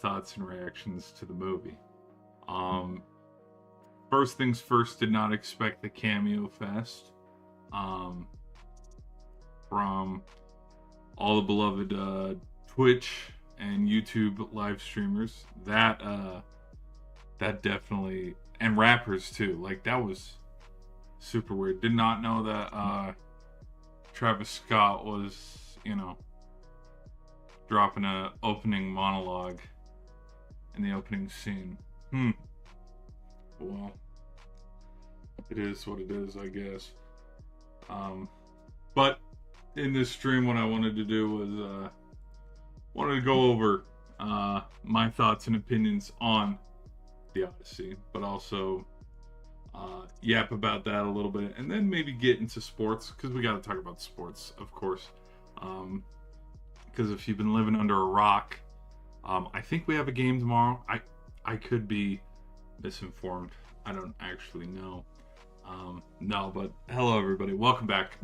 thoughts and reactions to the movie. First things first, did not expect the cameo fest from all the beloved Twitch and YouTube live streamers. That definitely, and rappers too. Like, that was super weird. Did not know that Travis Scott was, dropping a opening monologue in the opening scene. Well, it is what it is, I guess. But in this stream, what I wanted to do was wanted to go over my thoughts and opinions on the Odyssey, but also yap about that a little bit, and then maybe get into sports, because we got to talk about sports, of course. Because if you've been living under a rock, I think we have a game tomorrow. I could be misinformed. I don't actually know. No, but hello everybody. Welcome back.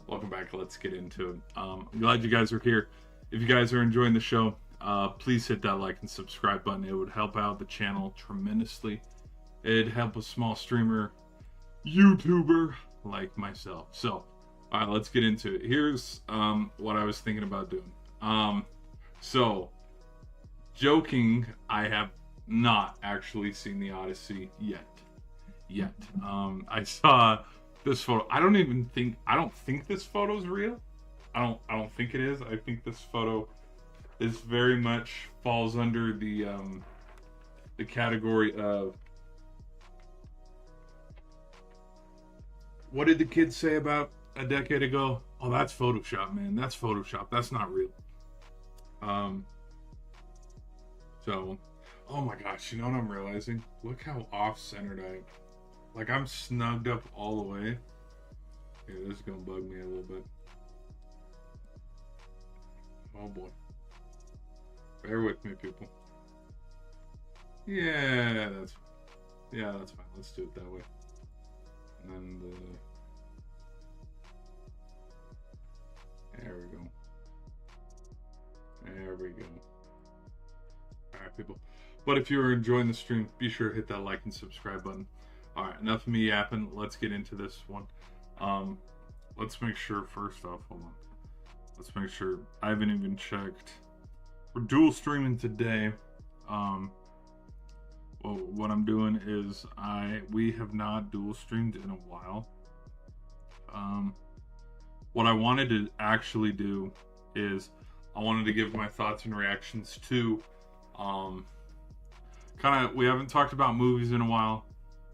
Let's get into it. I'm glad you guys are here. If you guys are enjoying the show, please hit that like and subscribe button. It would help out the channel tremendously. It'd help a small streamer, YouTuber like myself. So, all right, let's get into it. Here's what I was thinking about doing. So, joking, I have not actually seen the Odyssey yet. I saw this photo. I don't think this photo's real. I don't think it is. I think this photo is very much falls under the category of, what did the kids say about a decade ago? Oh, that's Photoshop, man. That's Photoshop. That's not real. So, oh my gosh, you know what I'm realizing? Look how off-centered I am. Like, I'm snugged up all the way. Yeah, this is gonna bug me a little bit. Oh boy. Bear with me, people. Yeah, that's fine. Let's do it that way. And there we go. Alright, people. But if you're enjoying the stream, be sure to hit that like and subscribe button. Alright, enough of me yapping. Let's get into this one. Let's make sure, first off, hold on. Let's make sure, I haven't even checked. We're dual streaming today. Well, what I'm doing is we have not dual streamed in a while. What I wanted to actually do is I wanted to give my thoughts and reactions to we haven't talked about movies in a while,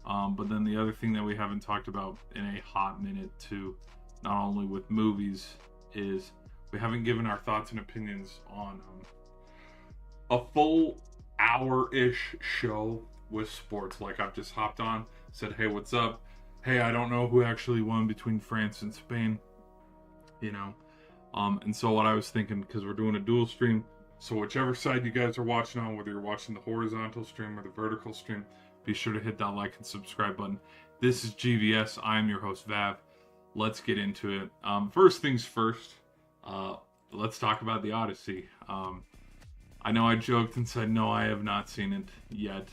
but then the other thing that we haven't talked about in a hot minute too, not only with movies, is we haven't given our thoughts and opinions on a full hour-ish show with sports. Like, I've just hopped on, said, hey, what's up? Hey, I don't know who actually won between France and Spain, and so what I was thinking, because we're doing a dual stream, so whichever side you guys are watching on, whether you're watching the horizontal stream or the vertical stream, be sure to hit that like and subscribe button. This is GVS. I'm your host, Vav. Let's get into it. First things first, let's talk about the Odyssey. I know I joked and said, no, I have not seen it yet.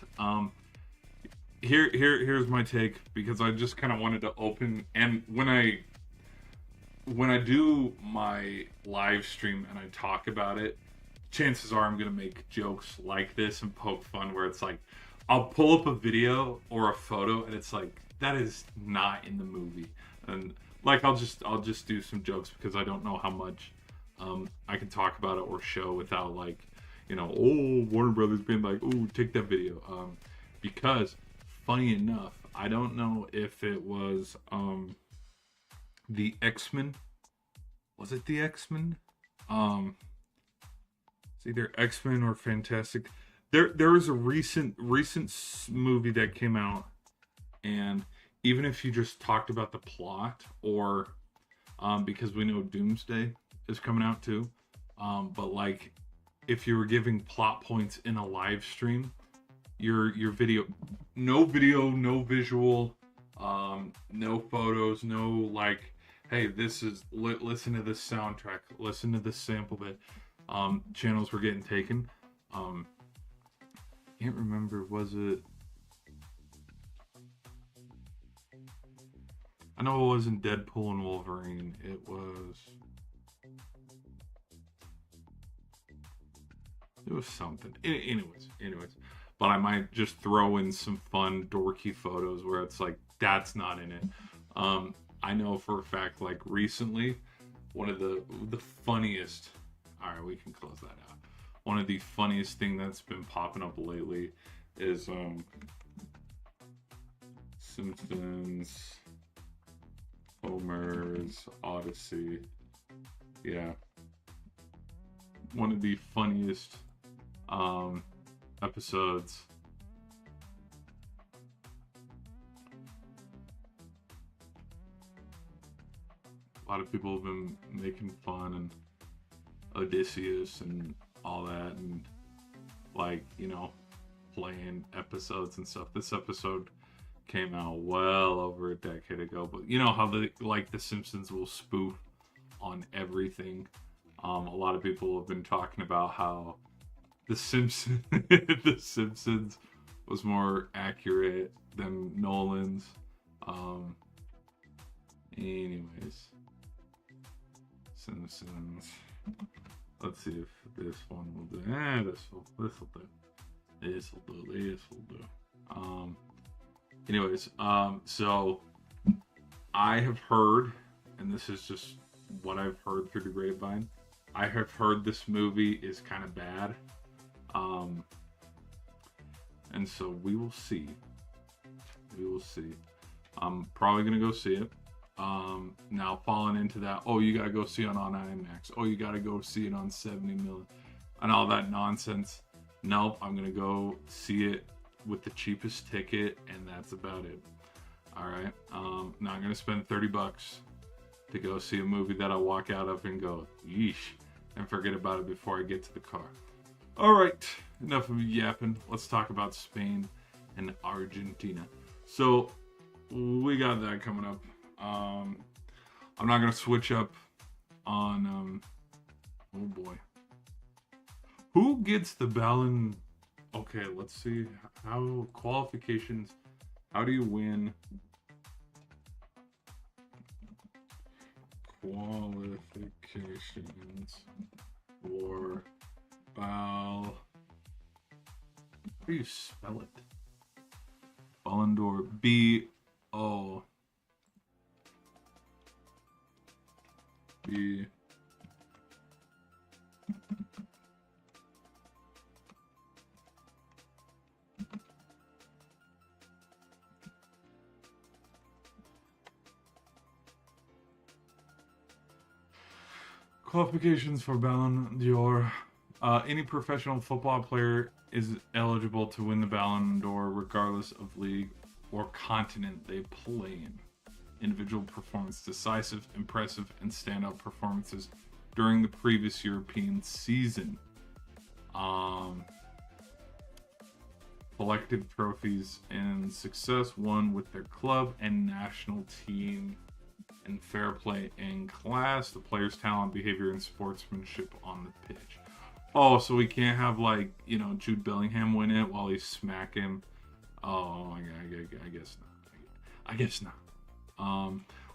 Here's my take, because I just kind of wanted to open, and when I do my live stream and I talk about it, chances are I'm going to make jokes like this and poke fun, where it's like, I'll pull up a video or a photo and it's like, that is not in the movie. And like, I'll just do some jokes, because I don't know how much I can talk about it or show without, like, Warner Brothers being like, oh, take that video. Because funny enough, I don't know if it was the X-Men. Was it the X-Men? It's either X-Men or Fantastic. There was a recent movie that came out, and even if you just talked about the plot, or because we know Doomsday is coming out too, but like, if you were giving plot points in a live stream, your video, no visual, no photos, no like, hey, this is, listen to this soundtrack, listen to this sample that channels were getting taken. can't remember. Was it? I know it wasn't Deadpool and Wolverine. It was. It was something. Anyways. But I might just throw in some fun, dorky photos where it's like, that's not in it. I know for a fact, like recently, one of the funniest. All right, we can close that out. One of the funniest thing that's been popping up lately is Simpsons, Homer's Odyssey. Yeah, one of the funniest episodes. A lot of people have been making fun and Odysseus and all that, and like, you know, playing episodes and stuff. This episode came out well over a decade ago, but you know how the Simpsons will spoof on everything. A lot of people have been talking about how the Simpsons was more accurate than Nolan's. Anyways, Simpsons. Let's see if this one will do. This will do. Anyways, so I have heard, and this is just what I've heard through the grapevine. I have heard this movie is kind of bad. And so we will see. I'm probably gonna go see it. Now falling into that, oh, you gotta go see it on IMAX. Oh, you gotta go see it on 70mm and all that nonsense. Nope, I'm gonna go see it with the cheapest ticket, and that's about it. All right. Now I'm gonna spend $30 to go see a movie that I walk out of and go, yeesh, and forget about it before I get to the car. All right, enough of yapping. Let's talk about Spain and Argentina. So we got that coming up. I'm not gonna switch up on. Oh boy, who gets the Ballon? Okay, let's see how qualifications. How do you win qualifications for How do you spell it? Ballon d'Or. B-O. B. Qualifications for Ballon d'Or. Any professional football player is eligible to win the Ballon d'Or regardless of league or continent they play in. Individual performance, decisive, impressive, and standout performances during the previous European season. Collective trophies and success won with their club and national team, and fair play and class, the player's talent, behavior, and sportsmanship on the pitch. Oh, so we can't have, like, you know, Jude Bellingham win it while he's smacking. Oh, I guess not. I guess not.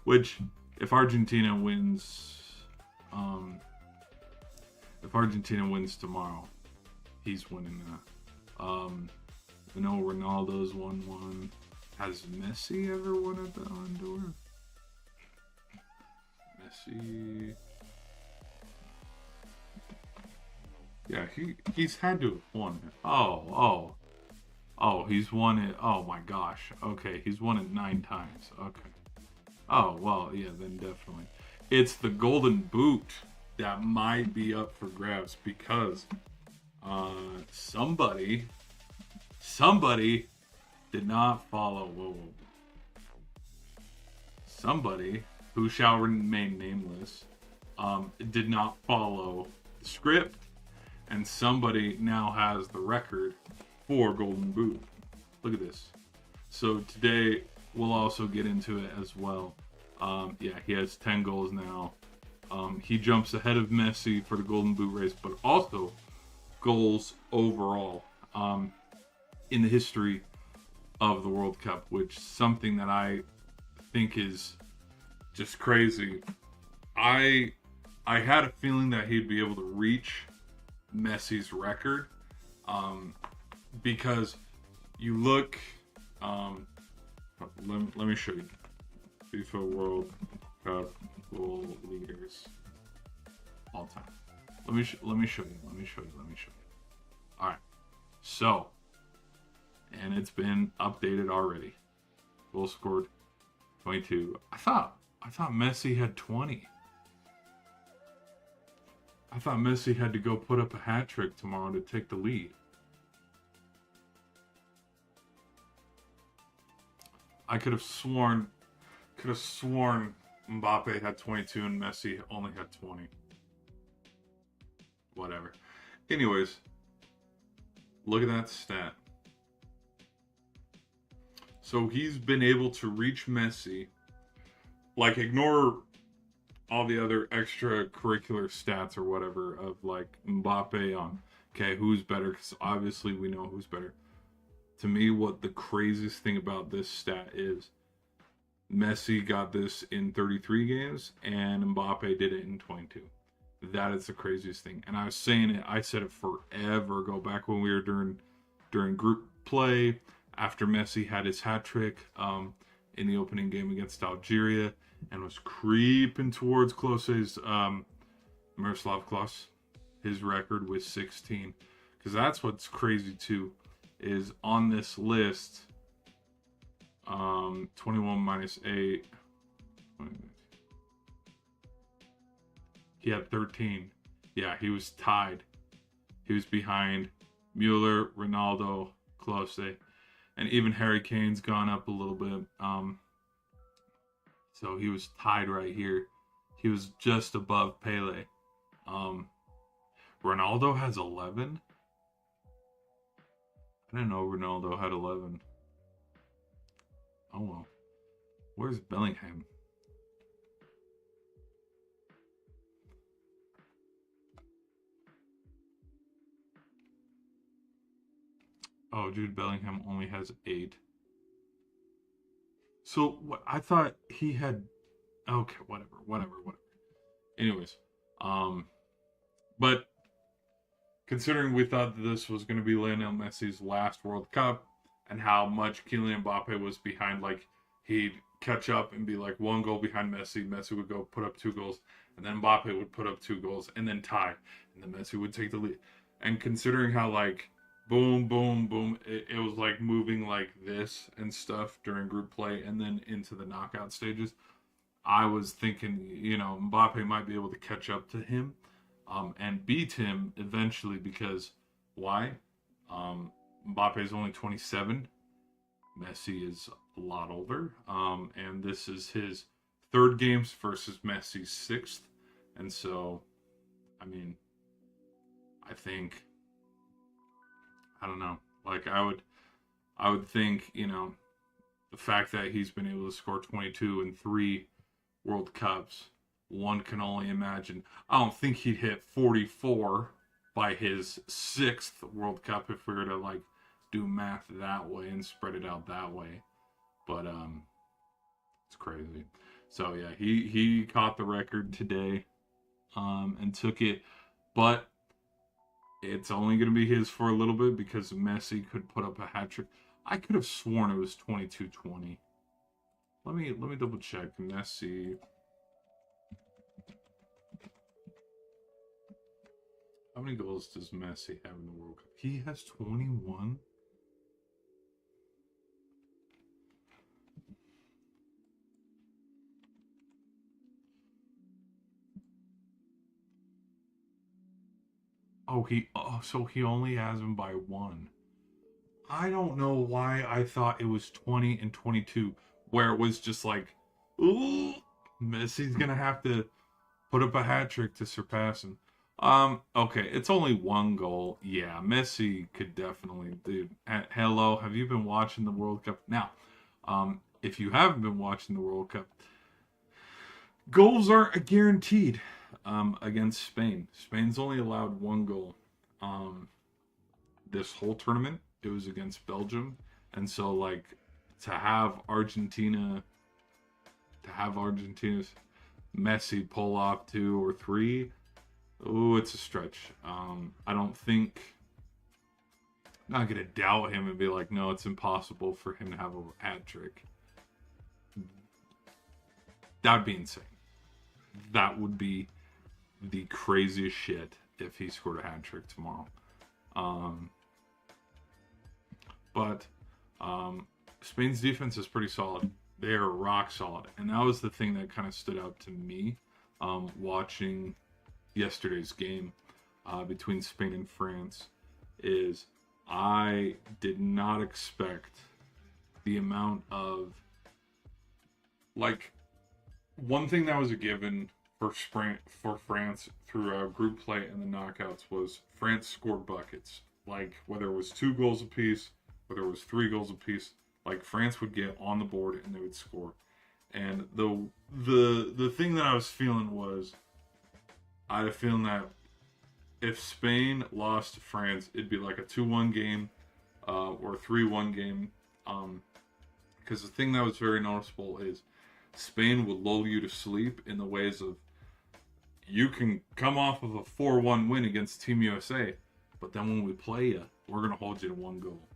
Which, if Argentina wins tomorrow, he's winning that. We know Ronaldo's won one. Has Messi ever won a Ballon d'Or? Messi. Yeah, he's had to have won it. Oh, he's won it. Oh my gosh. Okay, he's won it 9 times. Okay. Oh, well, yeah, then definitely. It's the Golden Boot that might be up for grabs because somebody did not follow. Whoa. Somebody who shall remain nameless did not follow the script, and somebody now has the record for Golden Boot. Look at this. So today we'll also get into it as well. Yeah, he has 10 goals now. He jumps ahead of Messi for the Golden Boot race, but also goals overall. in the history of the World Cup, which is something that I think is just crazy. I had a feeling that he'd be able to reach Messi's record, because you look. Let me show you FIFA World Cup goal leaders all time. Let me show you. All right. So, and it's been updated already. Goal scored 22. I thought Messi had 20. I thought Messi had to go put up a hat trick tomorrow to take the lead. I could have sworn Mbappe had 22 and Messi only had 20. Whatever. Anyways, look at that stat. So he's been able to reach Messi. Like, ignore all the other extracurricular stats or whatever of like Mbappe on, okay, who's better, because obviously we know who's better. To me, what the craziest thing about this stat is, Messi got this in 33 games and Mbappe did it in 22. That is the craziest thing. And I was saying it, I said it forever ago, back when we were during group play, after Messi had his hat trick in the opening game against Algeria, and was creeping towards Klose's Miroslav Klose, his record was 16. Because that's what's crazy too, is on this list, 21 minus 8, he had 13. Yeah, he was tied. He was behind Mueller, Ronaldo, Klose, and even Harry Kane's gone up a little bit. So he was tied right here. He was just above Pele. Ronaldo has 11. I didn't know Ronaldo had 11. Oh well. Where's Bellingham? Oh, Jude Bellingham only has 8. So what I thought he had. Okay, whatever. Anyways, but considering we thought that this was going to be Lionel Messi's last World Cup, and how much Kylian Mbappe was behind, like he'd catch up and be like 1 goal behind Messi. Messi would go put up 2 goals, and then Mbappe would put up 2 goals, and then tie, and then Messi would take the lead. And considering how like boom, boom, boom, it was like moving like this and stuff during group play and then into the knockout stages, I was thinking, Mbappe might be able to catch up to him and beat him eventually, because why? Mbappe is only 27. Messi is a lot older. And this is his 3rd games versus Messi's 6th. And so, I mean, I think, I don't know. Like, I would think, the fact that he's been able to score 22 in 3 World Cups, one can only imagine. I don't think he'd hit 44 by his 6th World Cup if we were to like do math that way and spread it out that way. But it's crazy. So yeah, he caught the record today and took it, but it's only going to be his for a little bit because Messi could put up a hat trick. I could have sworn it was 22-20. Let me double check. Messi. How many goals does Messi have in the World Cup? He has 21. So he only has him by 1. I don't know why I thought it was 20 and 22, where it was just like, ooh, Messi's gonna have to put up a hat trick to surpass him. Okay, it's only 1 goal. Yeah, Messi could definitely, dude. Hello, have you been watching the World Cup? Now, if you haven't been watching the World Cup, goals aren't guaranteed against Spain. Spain's only allowed 1 goal this whole tournament, it was against Belgium, and so like to have Argentina's Messi pull off 2 or 3. Oh, it's a stretch. I don't think. I'm not gonna doubt him and be like, no, it's impossible for him to have a hat trick. That'd be insane. That would be the craziest shit if he scored a hat trick tomorrow. But Spain's defense is pretty solid. They are rock solid, and that was the thing that kind of stood out to me watching yesterday's game between Spain and France. Is I did not expect the amount of, like, one thing that was a given for France through group play and the knockouts was France scored buckets. Like, whether it was 2 goals apiece, whether it was 3 goals apiece, like, France would get on the board and they would score. And the thing that I was feeling was, I had a feeling that if Spain lost to France, it'd be like a 2-1 game or a 3-1 game. Because the thing that was very noticeable is Spain would lull you to sleep in the ways of, you can come off of a 4-1 win against Team USA, but then when we play you, we're going to hold you to 1 goal.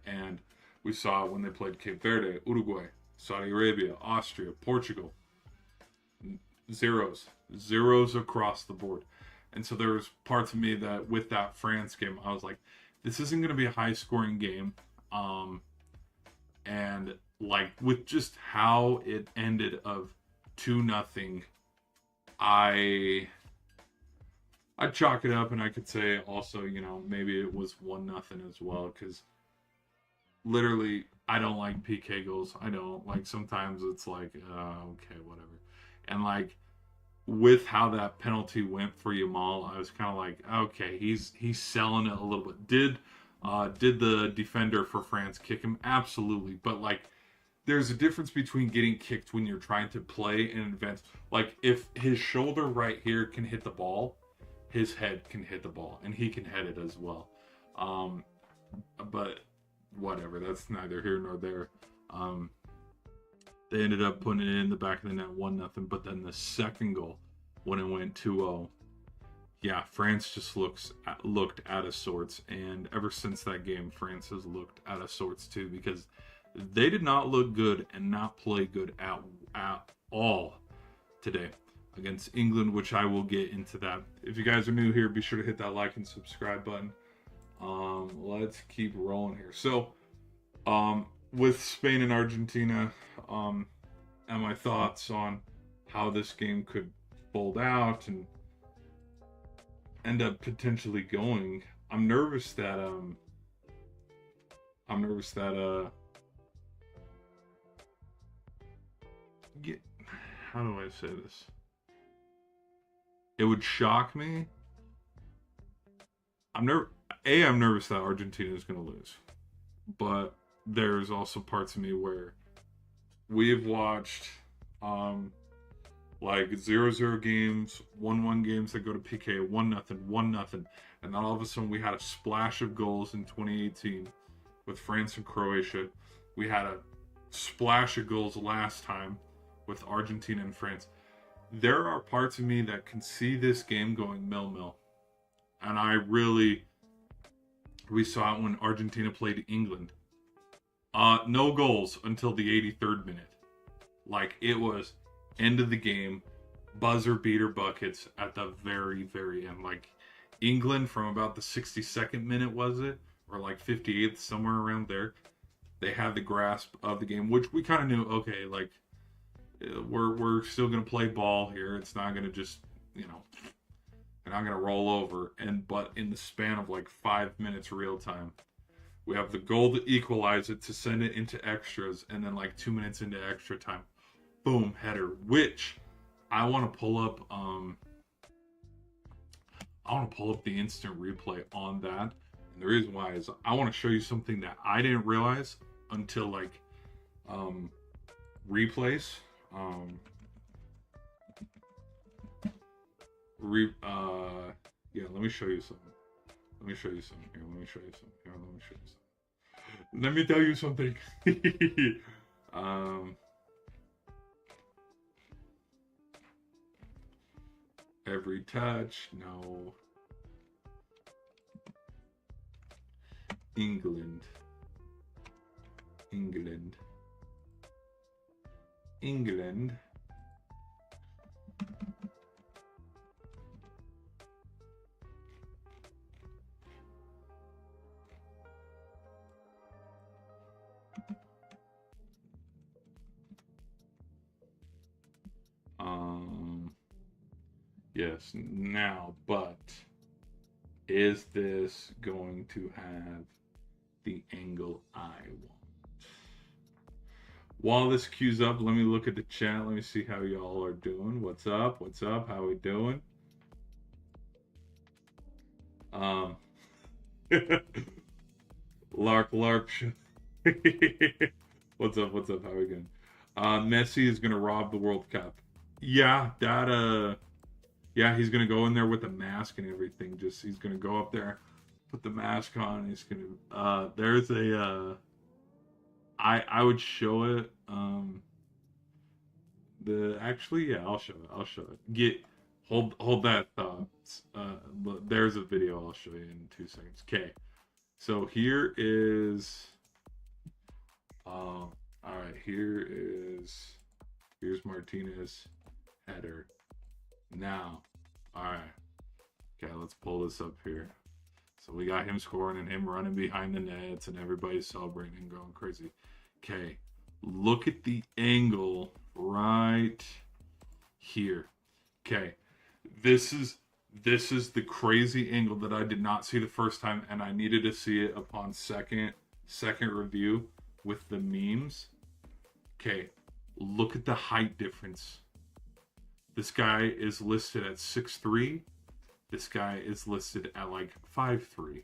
And we saw when they played Cape Verde, Uruguay, Saudi Arabia, Austria, Portugal. Zeros across the board. And so there was parts of me that with that France game, I was like, this isn't going to be a high scoring game. And like with just how it ended of 2-0, I chalk it up, and I could say also, you know, maybe it was 1-0 as well, because literally I don't like PK goals. I don't like, sometimes it's like okay, whatever. And like with how that penalty went for Yamal, I was kind of like, okay, he's selling it a little bit. Did the defender for France kick him? Absolutely. But like, there's a difference between getting kicked when you're trying to play in advance. Like, if his shoulder right here can hit the ball, his head can hit the ball, and he can head it as well. But whatever, that's neither here nor there. They ended up putting it in the back of the net 1-0, but then the second goal, when it went 2-0, yeah, France just looked out of sorts. And ever since that game, France has looked out of sorts too, because they did not look good and not play good at all today against England, which I will get into that. If you guys are new here, be sure to hit that like and subscribe button. Let's keep rolling here. So, with Spain and Argentina, and my thoughts on how this game could fold out and end up potentially going. I'm nervous that how do I say this? It would shock me. I'm nervous that Argentina is going to lose, but there's also parts of me where we've watched like 0-0 games, 1-1 games that go to PK, 1-0, 1-0, and then all of a sudden we had a splash of goals in 2018 with France and Croatia. We had a splash of goals last time with Argentina and France. There are parts of me that can see this game going 0-0. And we saw it when Argentina played England. No goals until the 83rd minute. Like, it was end of the game, buzzer beater buckets at the very, very end. Like, England from about the 62nd minute, was it? Or like 58th, somewhere around there. They had the grasp of the game, which we kind of knew, okay, like, we're still going to play ball here. It's not going to just, you know, they're not going to roll over. But in the span of like 5 minutes real time, we have the goal to equalize it, to send it into extras, and then like 2 minutes into extra time, boom, header. Which I want to pull up. I want to pull up the instant replay on that. And the reason why is I want to show you something that I didn't realize until like replays. Yeah, let me show you something. Let me show you something here. Let me show you something here. Let me show you Let me tell you something. um, every touch, no. England. England. England. Yes, now, but is this going to have the angle I want? While this queues up, let me look at the chat. Let me see how y'all are doing. What's up? What's up? How we doing? Lark. What's up? What's up? How we doing? Messi is gonna rob the World Cup. Yeah, yeah, he's gonna go in there with a mask and everything. Just he's gonna go up there, put the mask on. He's gonna. There's a. I would show it. Yeah, I'll show it. I'll show it. Hold that thought. There's a video I'll show you in 2 seconds. Okay, so here is. All right, here's Martinez header. Now, all right. Okay, let's pull this up here. So we got him scoring and him running behind the nets and everybody's celebrating and going crazy. Okay, look at the angle right here. Okay, this is the crazy angle that I did not see the first time, and I needed to see it upon second review with the memes. Okay, look at the height difference. This guy is listed at 6'3". This guy is listed at like 5'3".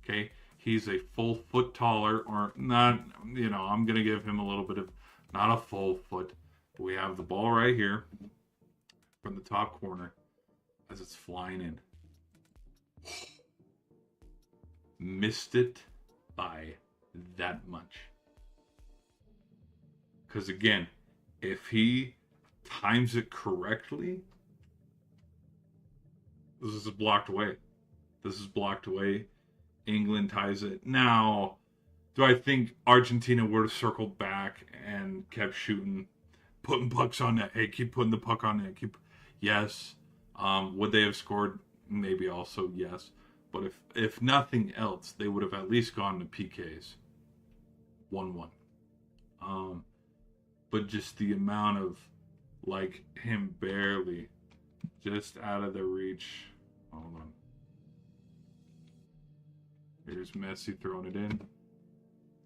Okay, he's a full foot taller, or not. You know, I'm gonna give him a little bit of, not a full foot. But we have the ball right here from the top corner as it's flying in. Missed it by that much. Because again, if he times it correctly, this is blocked away. This is blocked away. England ties it. Now, do I think Argentina would have circled back and kept shooting, putting pucks on net? Hey, keep putting the puck on net. Yes. Would they have scored? Maybe also yes. But if nothing else, they would have at least gone to PKs. 1-1. But just the amount of, like, him barely just out of the reach. Hold on. Here's Messi throwing it in.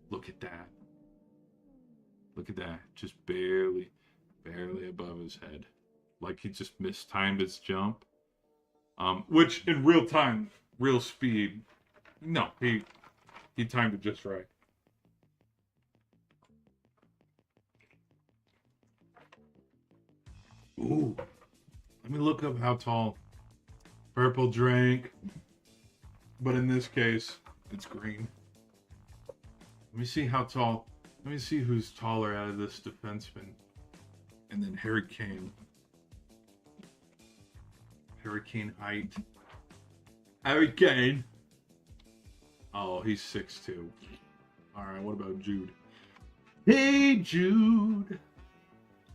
Look at that. Look at that. Just barely above his head. Like he just mistimed his jump. Which in real time, real speed, no, he timed it just right. Ooh. Let me look up how tall purple drank. But in this case, it's green. Let me see how tall. Let me see who's taller out of this defenseman. And then Harry Kane. Hurricane height. Harry Kane. Oh, he's 6'2". Alright, what about Jude? Hey, Jude.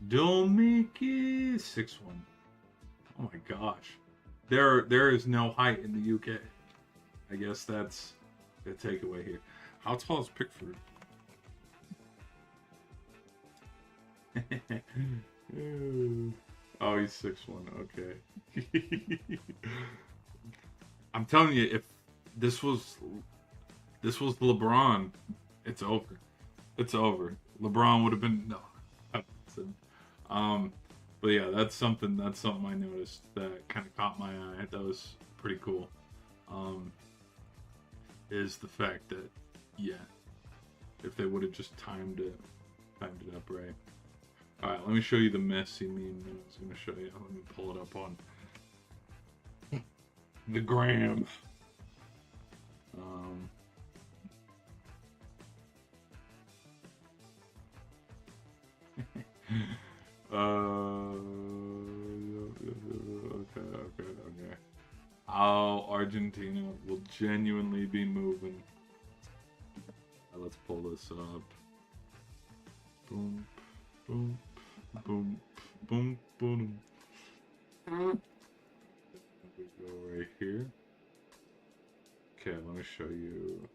Don't make it 6'1". Oh my gosh. There is no height in the UK. I guess that's the takeaway here. How tall is Pickford? Oh, he's 6'1". Okay. I'm telling you, if this was LeBron, it's over. It's over. LeBron would have been no. But yeah, that's something I noticed that kind of caught my eye. That was pretty cool. Is the fact that if they would have just timed it up right. All right, let me show you the Messi meme that I was going to show you. Let me pull it up on the gram. Okay. How Argentina will genuinely be moving. Let's pull this up. Boom, boom, boom, boom, boom. We go right here. Okay, let me show you.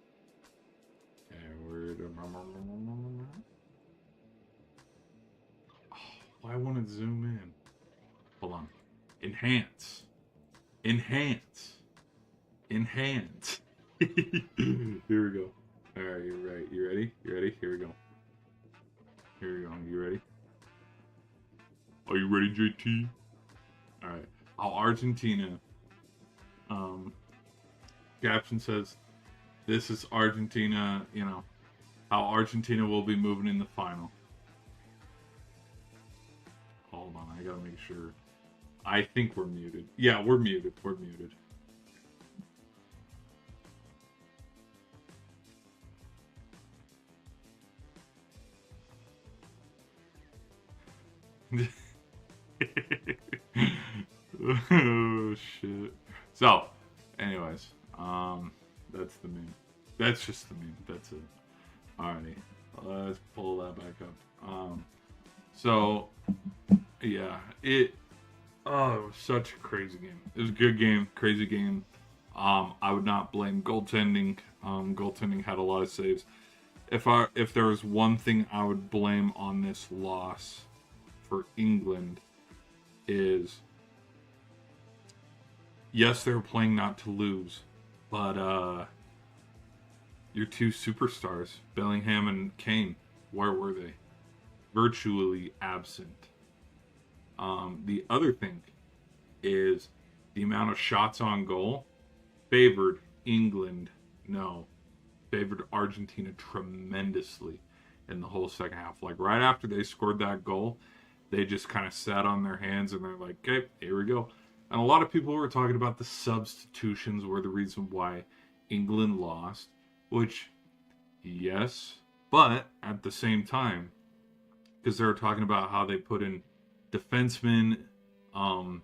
And we're why won't it zoom in? Hold on. Enhance. Enhance. Enhance. Here we go. Alright, you're right. You ready? You ready? Here we go. Here we go. You ready? Are you ready, JT? Alright. How Argentina. Caption says, this is Argentina, you know, how Argentina will be moving in the final. Hold on, I gotta make sure. I think we're muted. Yeah, we're muted. We're muted. Oh shit. So, anyways, that's the meme. That's just the meme. That's it. Alrighty, let's pull that back up. So, yeah, it was such a crazy game. It was a good game, crazy game. I would not blame goaltending. Goaltending had a lot of saves. If there was one thing I would blame on this loss for England is, yes, they were playing not to lose, but your two superstars, Bellingham and Kane, where were they? Virtually absent. The other thing is the amount of shots on goal favored England. No, favored Argentina tremendously in the whole second half. Like right after they scored that goal, they just kind of sat on their hands and they're like, okay, here we go. And a lot of people were talking about the substitutions were the reason why England lost, which, yes, but at the same time, because they were talking about how they put in defensemen, kind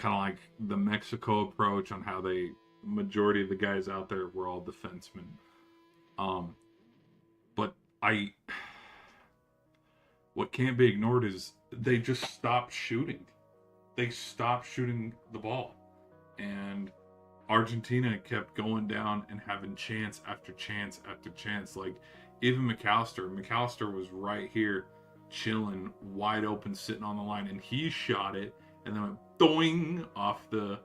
of like the Mexico approach on how they, majority of the guys out there were all defensemen. But what can't be ignored is they just stopped shooting. They stopped shooting the ball. And Argentina kept going down and having chance after chance after chance. Like, even McAllister was right here, chilling, wide open, sitting on the line, and he shot it, and then went doing off the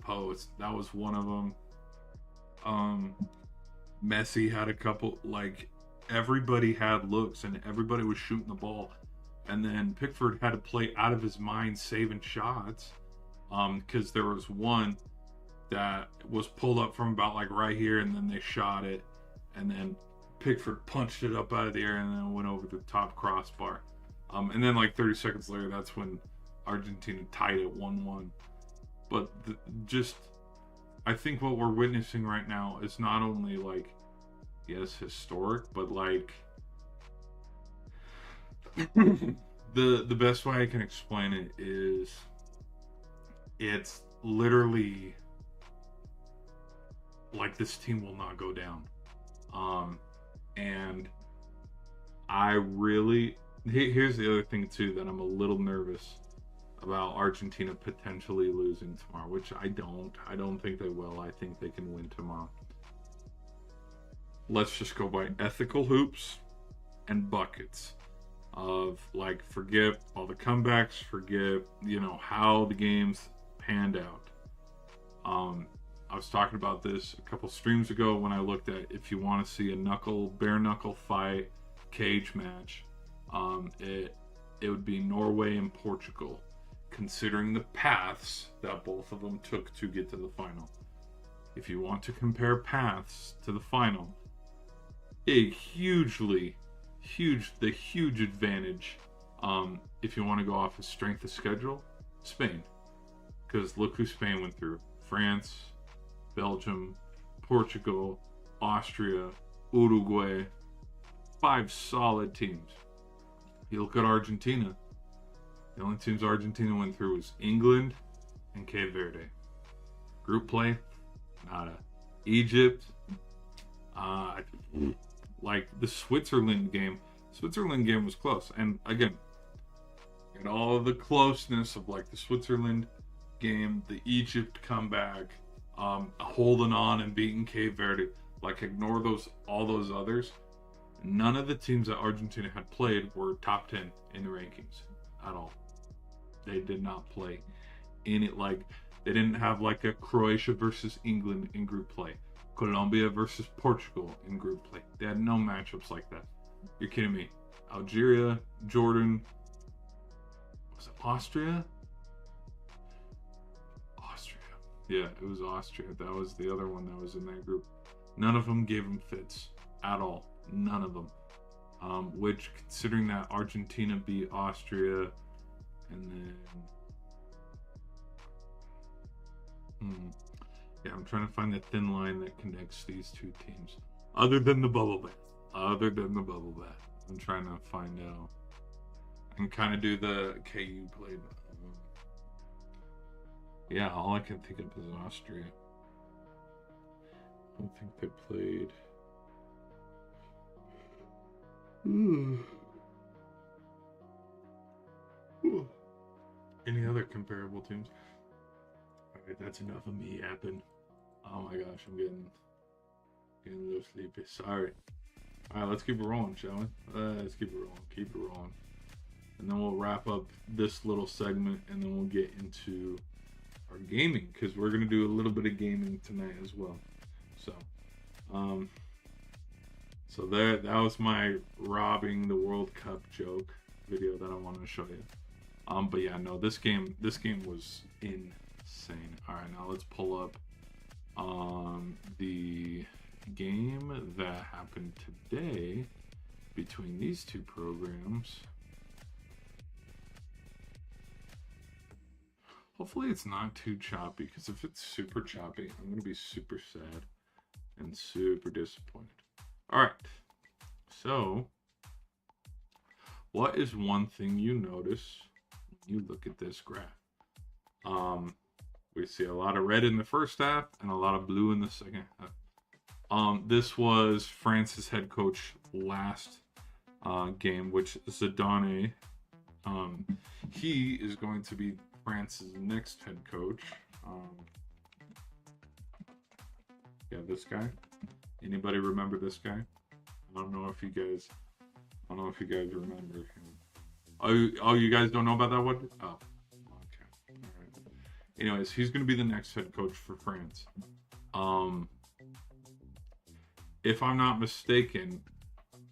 post. That was one of them. Messi had a couple, like, everybody had looks, and everybody was shooting the ball. And then Pickford had to play out of his mind saving shots, because there was one that was pulled up from about like right here, and then they shot it, and then Pickford punched it up out of the air and then went over the top crossbar. And then like 30 seconds later, that's when Argentina tied it 1-1. But I think what we're witnessing right now is not only like, yes, historic, but like the best way I can explain it is it's literally like this team will not go down. And here's the other thing too, that I'm a little nervous about Argentina potentially losing tomorrow, which I don't think they will. I think they can win tomorrow. Let's just go by ethical hoops and buckets of, like, forget all the comebacks, forget, how the games panned out. I was talking about this a couple streams ago when I looked at, if you want to see a bare knuckle fight cage match, it would be Norway and Portugal, considering the paths that both of them took to get to the final. If you want to compare paths to the final, the huge advantage, if you want to go off of strength of schedule, Spain. Because look who Spain went through. France, Belgium, Portugal, Austria, Uruguay. 5 solid teams. You look at Argentina. The only teams Argentina went through was England and Cape Verde. Group play, nada. Egypt, like the Switzerland game. Switzerland game was close, and again, and all of the closeness of like the Switzerland game, the Egypt comeback, holding on and beating Cape Verde. Like ignore all those others. None of the teams that Argentina had played were top 10 in the rankings at all. They did not play in it. Like they didn't have like a Croatia versus England in group play, Colombia versus Portugal in group play. They had no matchups like that. You're kidding me? Algeria, Jordan, was it Austria? Austria. Yeah, it was Austria. That was the other one that was in that group. None of them gave them fits at all. None of them. Which, considering that Argentina beat Austria, and then yeah, I'm trying to find the thin line that connects these two teams. Other than the bubble bath. I'm trying to find out and kind of do the KU played. Yeah, all I can think of is Austria. I don't think they played. Any other comparable teams? Alright, that's enough of me yapping. Oh my gosh, I'm getting a little sleepy. Sorry. Alright, let's keep it rolling, shall we? Let's keep it rolling. And then we'll wrap up this little segment, and then we'll get into our gaming, because we're going to do a little bit of gaming tonight as well. So that was my robbing the World Cup joke video that I wanted to show you. But yeah, no, this game was insane. All right, now let's pull up the game that happened today between these two programs. Hopefully it's not too choppy, because if it's super choppy, I'm going to be super sad and super disappointed. All right, so what is one thing you notice when you look at this graph? We see a lot of red in the first half and a lot of blue in the second half. This was France's head coach last game, which Zidane. He is going to be France's next head coach. Yeah, this guy. Anybody remember this guy? I don't know if you guys remember him. Oh, you guys don't know about that one? Oh, okay. All right. Anyways, he's going to be the next head coach for France. If I'm not mistaken,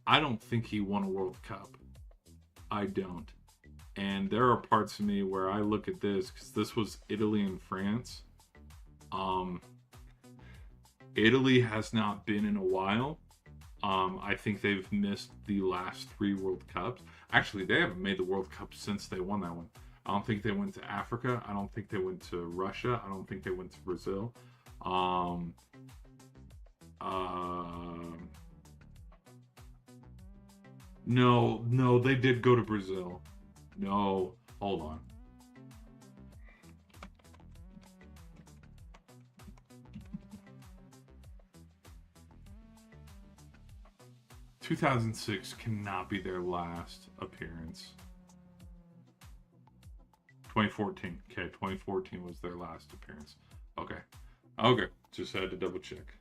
I don't think he won a World Cup. I don't. And there are parts of me where I look at this, because this was Italy and France. Italy has not been in a while. I think they've missed the last 3 World Cups. Actually, they haven't made the World Cup since they won that one. I don't think they went to Africa. I don't think they went to Russia. I don't think they went to Brazil. No, they did go to Brazil. No, hold on. ...2006 cannot be their last appearance. 2014. Okay, 2014 was their last appearance. Okay. Just had to double check.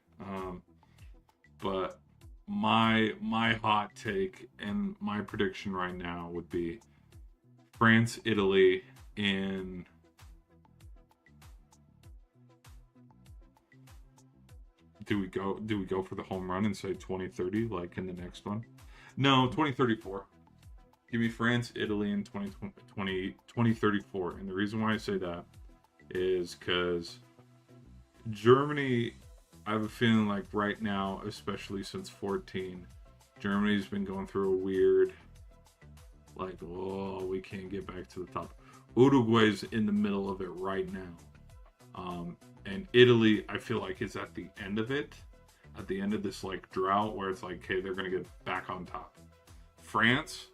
But my hot take and my prediction right now would be France, Italy in... Do we go for the home run and say 2030 like in the next one? No, 2034. Give me France, Italy in 2034. And the reason why I say that is because Germany, I have a feeling like right now, especially since 14, Germany's been going through a weird, like, oh, we can't get back to the top. Uruguay's in the middle of it right now. And Italy, I feel like, is at the end of it. At the end of this, like, drought where it's like, okay, they're going to get back on top. France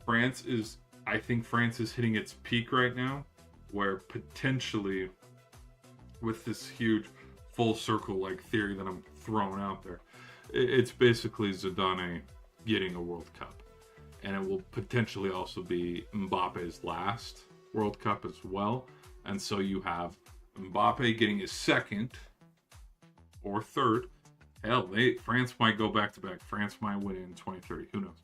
I think France is hitting its peak right now, where potentially with this huge full circle like theory that I'm throwing out there, it's basically Zidane getting a World Cup, and it will potentially also be Mbappe's last World Cup as well. And so you have Mbappe getting his second or third. Hell, France might go back to back. France might win it in 2030. Who knows?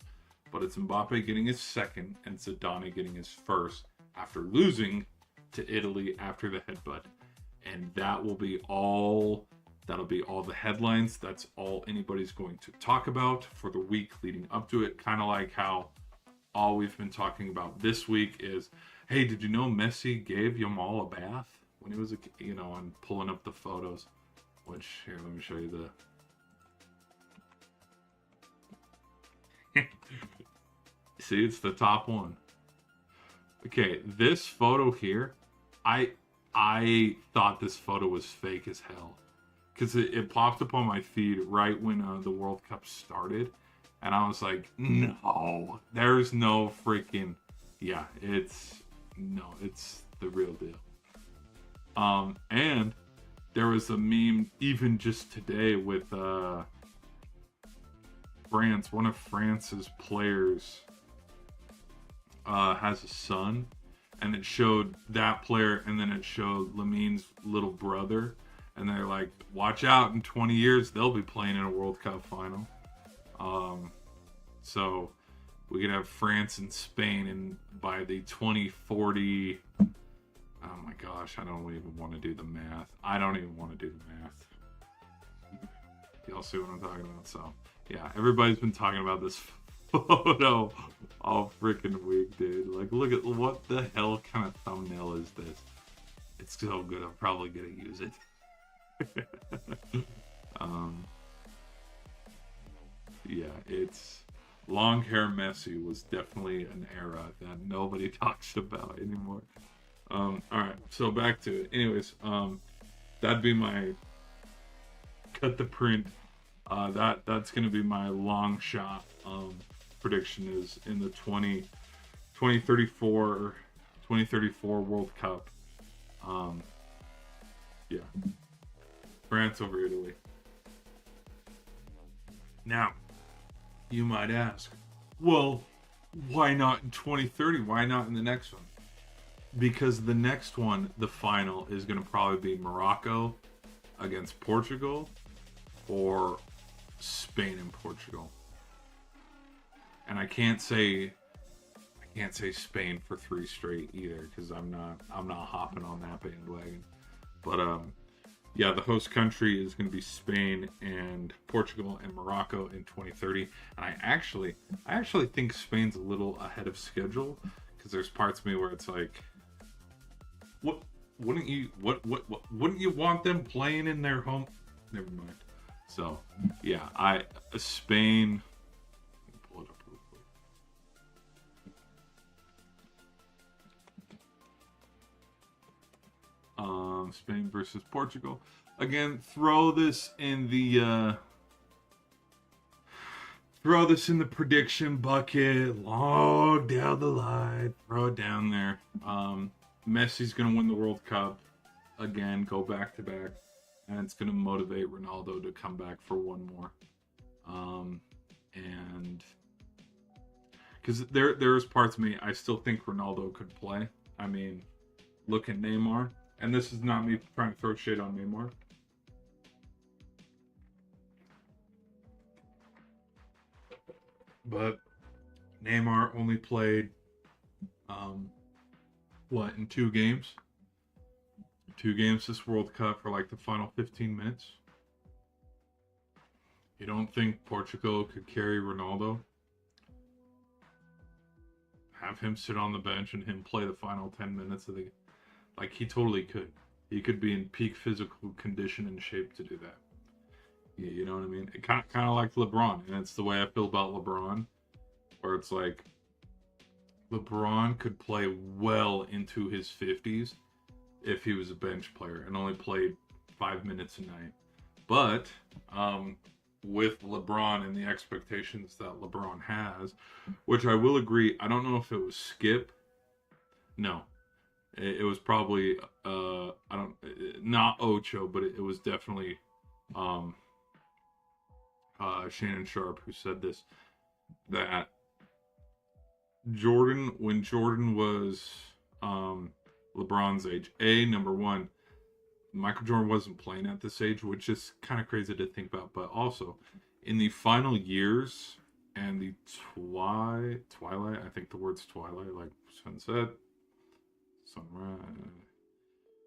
But it's Mbappe getting his second and Zidane getting his first after losing to Italy after the headbutt. And that will be all. That'll be all the headlines. That's all anybody's going to talk about for the week leading up to it. Kind of like how all we've been talking about this week is, hey, did you know Messi gave Yamal a bath when he was a, and pulling up the photos. Which, here, let me show you the... See, it's the top one. Okay, this photo here, I thought this photo was fake as hell. Because it popped up on my feed right when the World Cup started. And I was like, no, there's no freaking... Yeah, it's the real deal. And there was a meme even just today with France. One of France's players has a son, and it showed that player, and then it showed Lamine's little brother, and they're like, watch out, in 20 years they'll be playing in a World Cup final. So we could have France and Spain, and by the 2040, oh my gosh, I don't even want to do the math. Y'all see what I'm talking about? So yeah, everybody's been talking about this photo all freaking week, dude. Like, look at what the hell kind of thumbnail is this? It's so good, I'm probably gonna use it. Yeah, it's long hair Messi was definitely an era that nobody talks about anymore. All right, so back to it. Anyways, that'd be my cut the print. That's gonna be my long shot prediction is in the 2034 World Cup. Yeah, France over Italy. Now, you might ask, well, why not in 2030? Why not in the next one? Because the next one, the final, is going to probably be Morocco against Portugal or Spain and Portugal. And I can't say Spain for 3 straight either, because I'm not hopping on that bandwagon. But yeah, the host country is going to be Spain and Portugal and Morocco in 2030. And I actually think Spain's a little ahead of schedule, because there's parts of me where it's like, what wouldn't you want them playing in their home? Never mind. So yeah, Spain. Let me pull it up real quick. Spain versus Portugal. Again, throw this in the prediction bucket. Log down the line. Throw it down there. Messi's gonna win the World Cup again. Go back to back, and it's gonna motivate Ronaldo to come back for one more. And because there's parts of me, I still think Ronaldo could play. I mean, look at Neymar. And this is not me trying to throw shade on Neymar. But Neymar only played, in 2 games? 2 games this World Cup for like the final 15 minutes. You don't think Portugal could carry Ronaldo? Have him sit on the bench and him play the final 10 minutes of the... Like, he totally could. He could be in peak physical condition and shape to do that. Yeah, you know what I mean? It kind of like LeBron, and it's the way I feel about LeBron, where it's like LeBron could play well into his 50s if he was a bench player and only played 5 minutes a night. But with LeBron and the expectations that LeBron has, which I will agree. I don't know if it was Skip. No, it was probably I don't not Ocho, but it was definitely um, Shannon Sharp who said this, that Jordan, when Jordan was LeBron's age, number one, Michael Jordan wasn't playing at this age, which is kind of crazy to think about. But also, in the final years and the twilight, I think the word's twilight, like sunset, sunrise.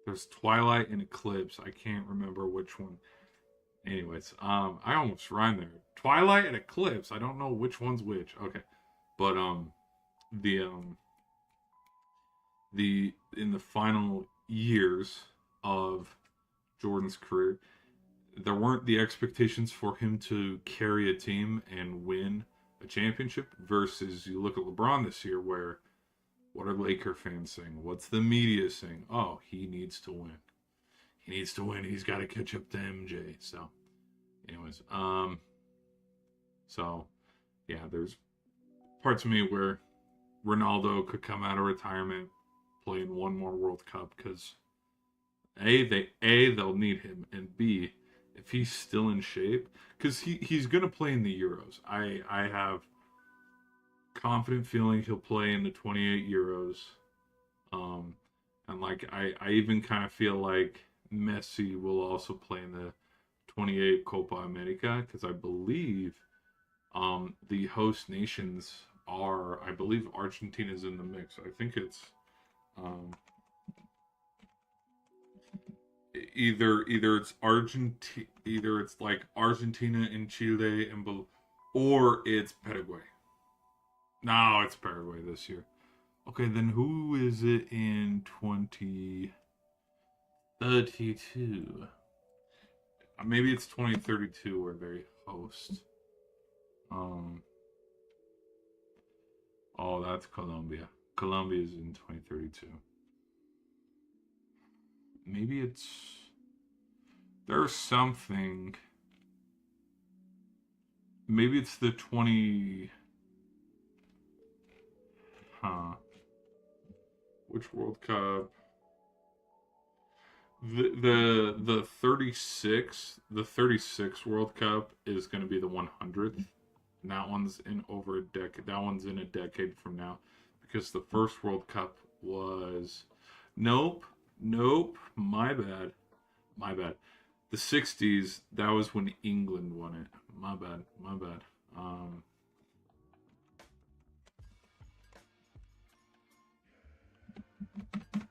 There's twilight and eclipse. I can't remember which one. Anyways, I almost rhymed there. Twilight and eclipse. I don't know which one's which. Okay, but the in the final years of Jordan's career, there weren't the expectations for him to carry a team and win a championship. Versus you look at LeBron this year, where what are Laker fans saying? What's the media saying? Oh, he needs to win. He needs to win. He's got to catch up to MJ. So, anyways, so yeah, there's parts of me where Ronaldo could come out of retirement, play in one more World Cup, because they'll need him, and B, if he's still in shape, because he's gonna play in the Euros. I have confident feeling he'll play in the 28 Euros, and like I even kind of feel like Messi will also play in the 28 Copa America, because I believe the host nations are, I believe Argentina's in the mix. I think it's either it's like Argentina and Chile and or it's Paraguay. No, it's Paraguay this year. Okay, then who is it in 2032? Maybe it's 2032 where they host. Oh, that's Colombia. Colombia is in 2032. Maybe it's, there's something. Maybe it's the 20. Which World Cup? The 36 World Cup is going to be the 100th. And that one's in over a decade. That one's in a decade from now, because the first World Cup was, nope, my bad. The 60s, that was when England won it. My bad.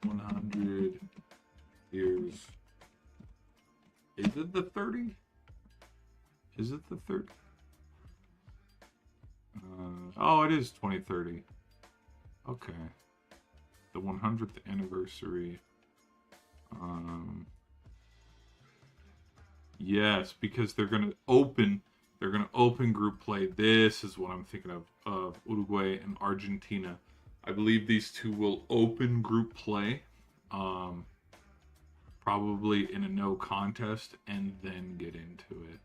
100 years. Is it the 30? Is it the 30? Oh, it is 2030. Okay. The 100th anniversary. Yes, because they're gonna open group play. This is what I'm thinking of Uruguay and Argentina. I believe these two will open group play, probably in a no contest, and then get into it.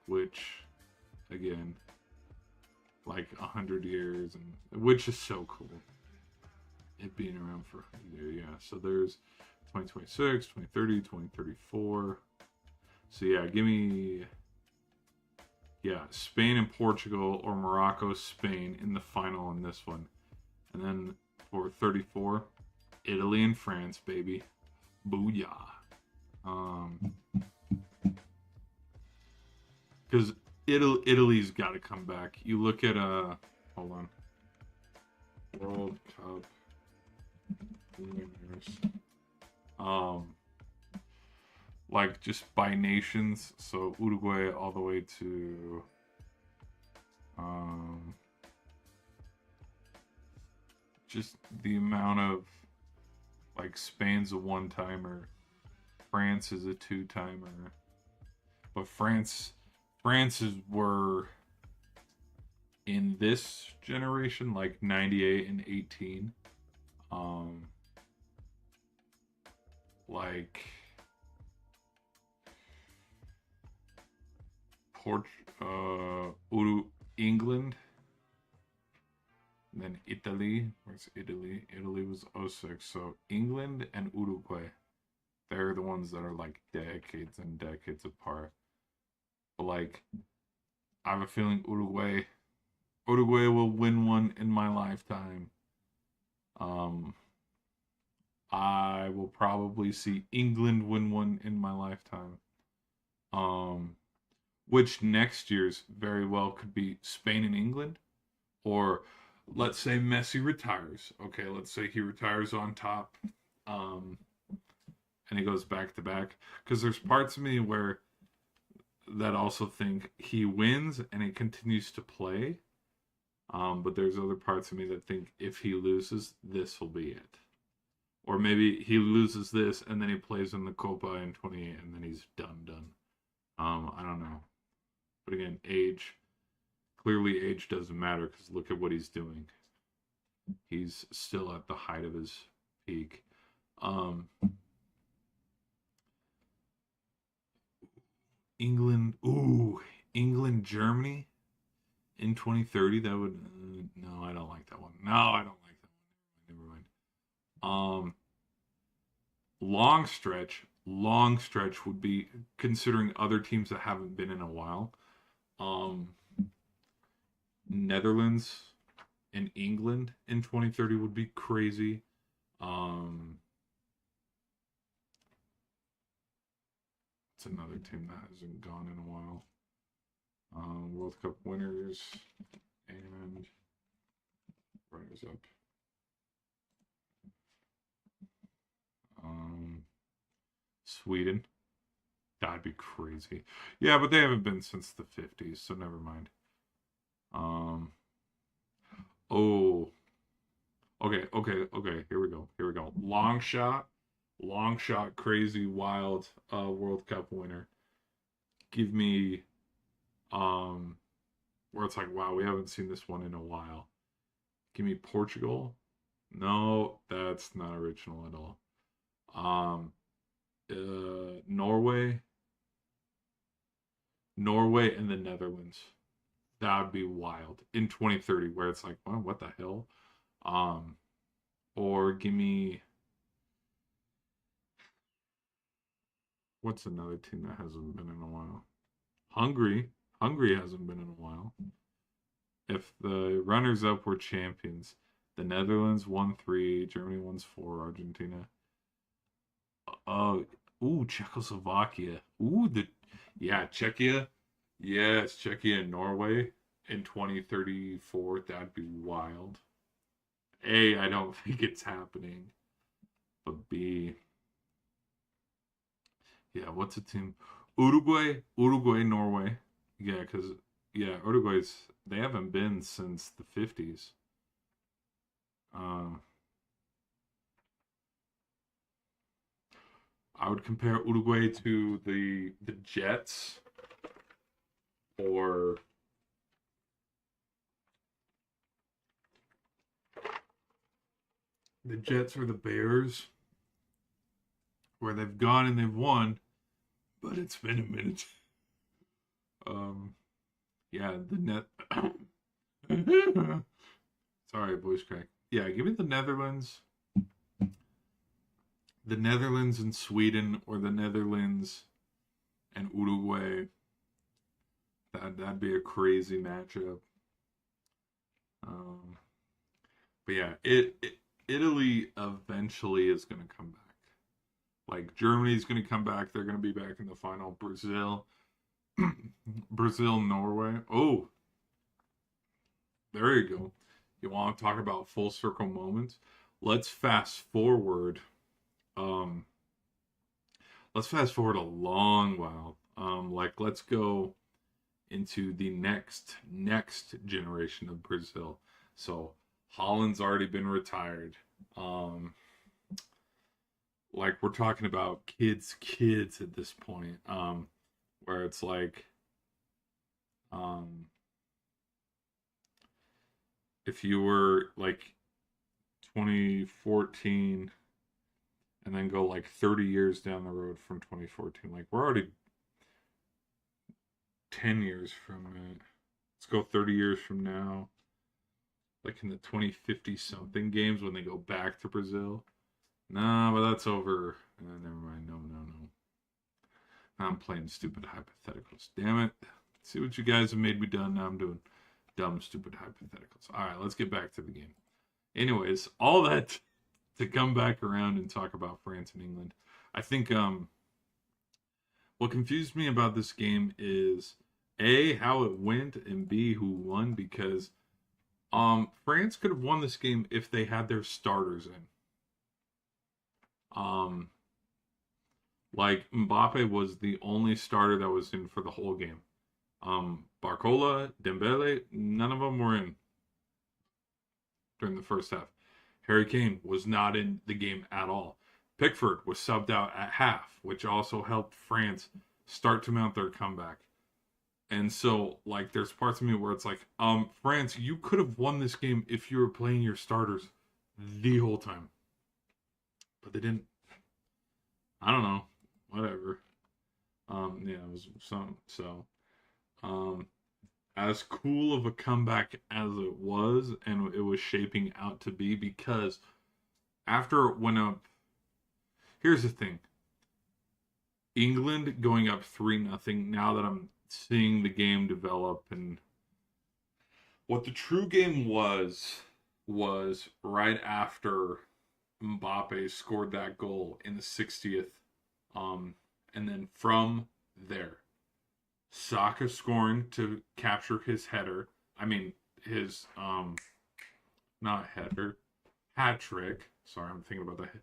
Which, again, like 100 years, and which is so cool. It being around for 100 years, yeah. So there's 2026, 2030, 2034. So yeah, give me, yeah, Spain and Portugal, or Morocco, Spain in the final in this one. And then for 34, Italy and France, baby. Booyah. Because Italy's got to come back. You look at, hold on. World Cup winners. Like just by nations. So Uruguay all the way to, just the amount of, like, Spain's a one-timer, France is a two-timer, but France's were in this generation like 98 and 18. Like England, and then Italy. Where's Italy? Italy was '06. So England and Uruguay. They're the ones that are like decades and decades apart. But like, I have a feeling Uruguay will win one in my lifetime. Um, I will probably see England win one in my lifetime. Um, which next year's very well could be Spain and England, or let's say Messi retires. Okay, let's say he retires on top, um, and he goes back to back. Because there's parts of me where that also think he wins and he continues to play. But there's other parts of me that think if he loses, this will be it. Or maybe he loses this and then he plays in the Copa in 28 and then he's done. I don't know. But again, age. Clearly, age doesn't matter because look at what he's doing. He's still at the height of his peak. England, Germany in 2030. That would no, I don't like that one. No, I don't like that one. Never mind. Long stretch would be considering other teams that haven't been in a while. Netherlands and England in 2030 would be crazy. It's another team that hasn't gone in a while. World Cup winners and runners up. Sweden. That'd be crazy. Yeah, but they haven't been since the 50s, so never mind. Oh. Okay. Here we go. Long shot, crazy, wild World Cup winner. Give me where it's like, wow, we haven't seen this one in a while. Give me Portugal. No, that's not original at all. Norway and the Netherlands. That would be wild in 2030, where it's like, well, what the hell? Or give me what's another team that hasn't been in a while? Hungary. Hungary hasn't been in a while. If the runners up were champions, the Netherlands won 3, Germany won 4, Argentina. Czechoslovakia. Czechia. Yes, Czechia and Norway in 2034. That'd be wild. A, I don't think it's happening. But B, yeah, what's a team? Uruguay, Norway. Yeah, because Uruguay's they haven't been since the 50s. I would compare Uruguay to the Jets or the Jets or the Bears, where they've gone and they've won, but it's been a minute. The net. Sorry, voice crack. Yeah, give me the Netherlands. The Netherlands and Sweden, or the Netherlands and Uruguay. That'd be a crazy matchup. But yeah, Italy eventually is going to come back. Like Germany's going to come back. They're going to be back in the final. Brazil, Norway. Oh, there you go. You want to talk about full circle moments? Let's fast forward. Let's fast forward a long while. Let's go into the next generation of Brazil. So Holland's already been retired. We're talking about kids at this point. Where it's like, if you were like 2014 and then go like 30 years down the road from 2014, like we're already 10 years from it. Let's go 30 years from now. Like in the 2050 something games when they go back to Brazil. Nah, but that's over. Never mind. No. I'm playing stupid hypotheticals. Damn it. See what you guys have made me do. Now I'm doing dumb, stupid hypotheticals. All right, let's get back to the game. Anyways, all that to come back around and talk about France and England. I think what confused me about this game is A, how it went, and B, who won, because France could have won this game if they had their starters in. Like Mbappe was the only starter that was in for the whole game. Barcola, Dembele, none of them were in during the first half. Harry Kane was not in the game at all. Pickford was subbed out at half, which also helped France start to mount their comeback. And so, like, there's parts of me where it's like, France, you could have won this game if you were playing your starters the whole time. But they didn't. I don't know. Whatever. Yeah, it was some. So, as cool of a comeback as it was, and it was shaping out to be, because after it went up, here's the thing. England going up 3-0, now that I'm seeing the game develop, and what the true game was right after Mbappe scored that goal in the 60th, and then from there, Saka scoring to capture his header. I mean, his, not header, hat trick. Sorry, I'm thinking about that.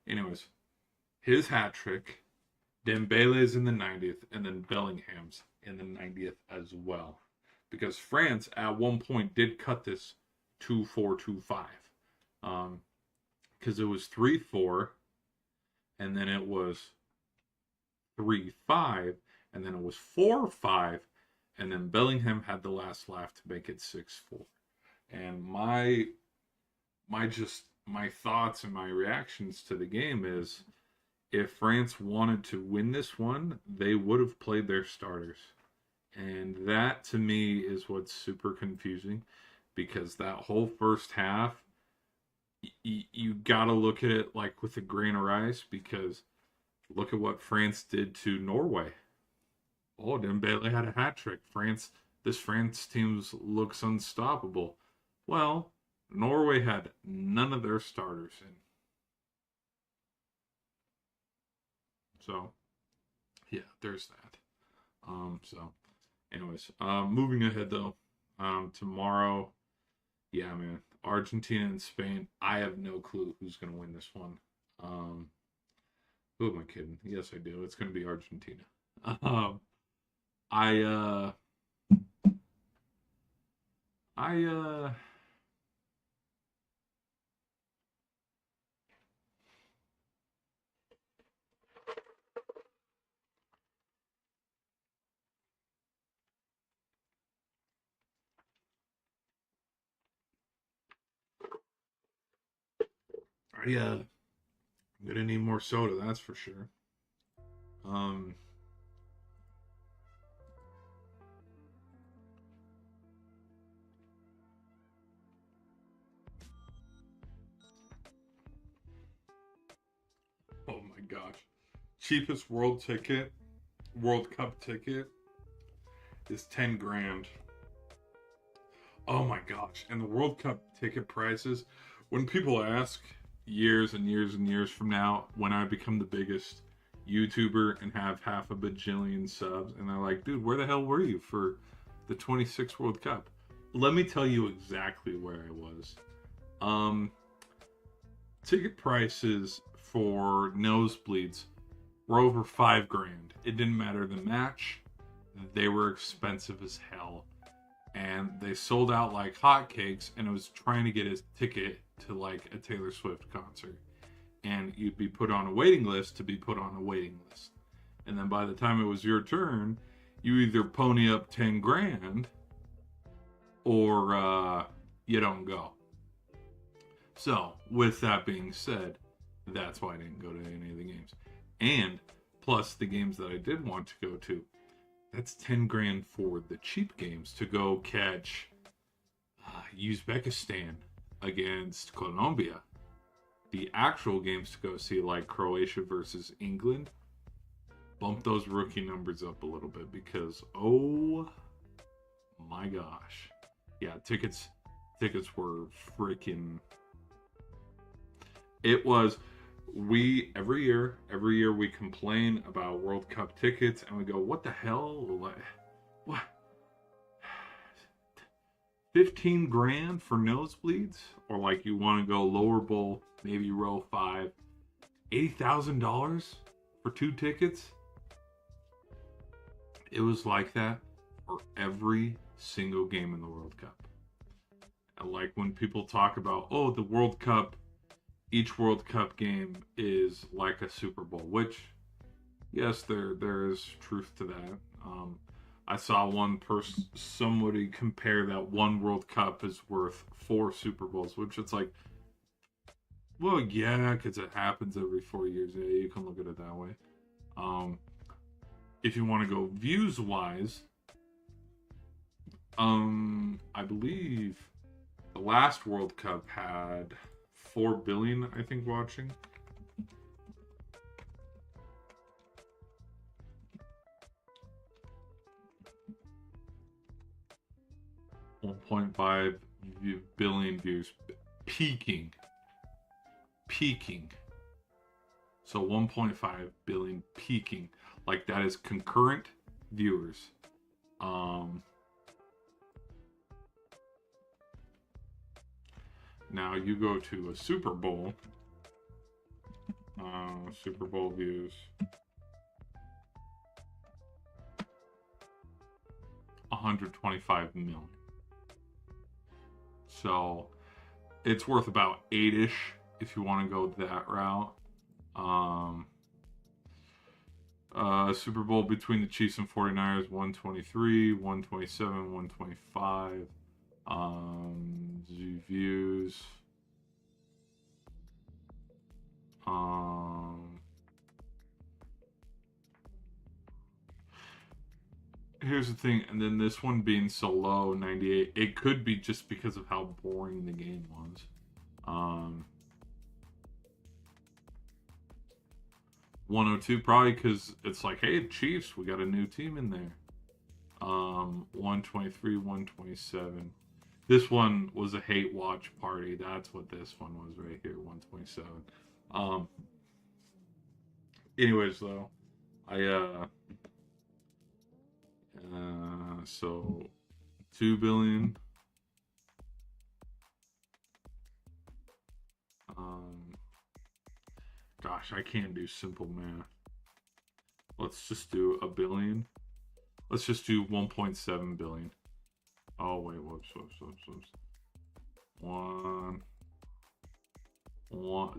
Anyways, his hat trick. Dembele's in the 90th, and then Bellingham's in the 90th as well. Because France, at one point, did cut this 2-4, 2-5. Because it was 3-4, and then it was 3-5, and then it was 4-5, and then Bellingham had the last laugh to make it 6-4. And my thoughts and my reactions to the game is, if France wanted to win this one, they would have played their starters. And that, to me, is what's super confusing, because that whole first half, you got to look at it like with a grain of rice, because look at what France did to Norway. Oh, Dembele had a hat trick. This France team looks unstoppable. Well, Norway had none of their starters in. So, yeah, there's that. So, anyways, moving ahead though, tomorrow, yeah, man, Argentina and Spain. I have no clue who's gonna win this one. Who am I kidding? Yes, I do. It's gonna be Argentina. I I'm gonna need more soda, that's for sure. Um, oh my gosh, cheapest World Cup ticket is 10 grand. Oh my gosh, and the World Cup ticket prices. When people ask years and years and years from now, when I become the biggest YouTuber and have half a bajillion subs, and they're like, dude, where the hell were you for the 26 World Cup? Let me tell you exactly where I was. Ticket prices for nosebleeds were over 5 grand. It didn't matter the match. They were expensive as hell. And they sold out like hotcakes, and it was trying to get a ticket to like a Taylor Swift concert. And you'd be put on a waiting list to be put on a waiting list. And then by the time it was your turn, you either pony up 10 grand or you don't go. So, with that being said, that's why I didn't go to any of the games. And plus the games that I did want to go to, That's 10 grand for the cheap games to go catch Uzbekistan against Colombia. The actual games to go see, like Croatia versus England, bump those rookie numbers up a little bit because, oh my gosh. Yeah, tickets were freaking. It was. We every year we complain about World Cup tickets and we go, what the hell? What? 15 grand for nosebleeds? Or like you want to go lower bowl, maybe row 5, $80,000 for 2 tickets? It was like that for every single game in the World Cup. And like when people talk about, oh, the World Cup, each World Cup game is like a Super Bowl, which, yes, there is truth to that. I saw somebody compare that one World Cup is worth 4 Super Bowls, which it's like, well, yeah, because it happens every 4 years. Yeah, you can look at it that way. If you want to go views-wise, I believe the last World Cup had 4 billion, I think, watching. $1.5 billion views, peaking. So 1.5 billion peaking, like that is concurrent viewers. Now you go to a Super Bowl. Super Bowl views. 125 million. So it's worth about 8-ish if you want to go that route. Super Bowl between the Chiefs and 49ers, 123, 127, 125. Views. Here's the thing, and then this one being so low, 98, it could be just because of how boring the game was. 102, probably because it's like, hey, Chiefs, we got a new team in there. 123, 127. This one was a hate watch party. That's what this one was right here, 127. Anyways, though, so 2 billion. Gosh, I can't do simple math. Let's just do a billion. Let's just do 1.7 billion. Oh, wait, whoops. One.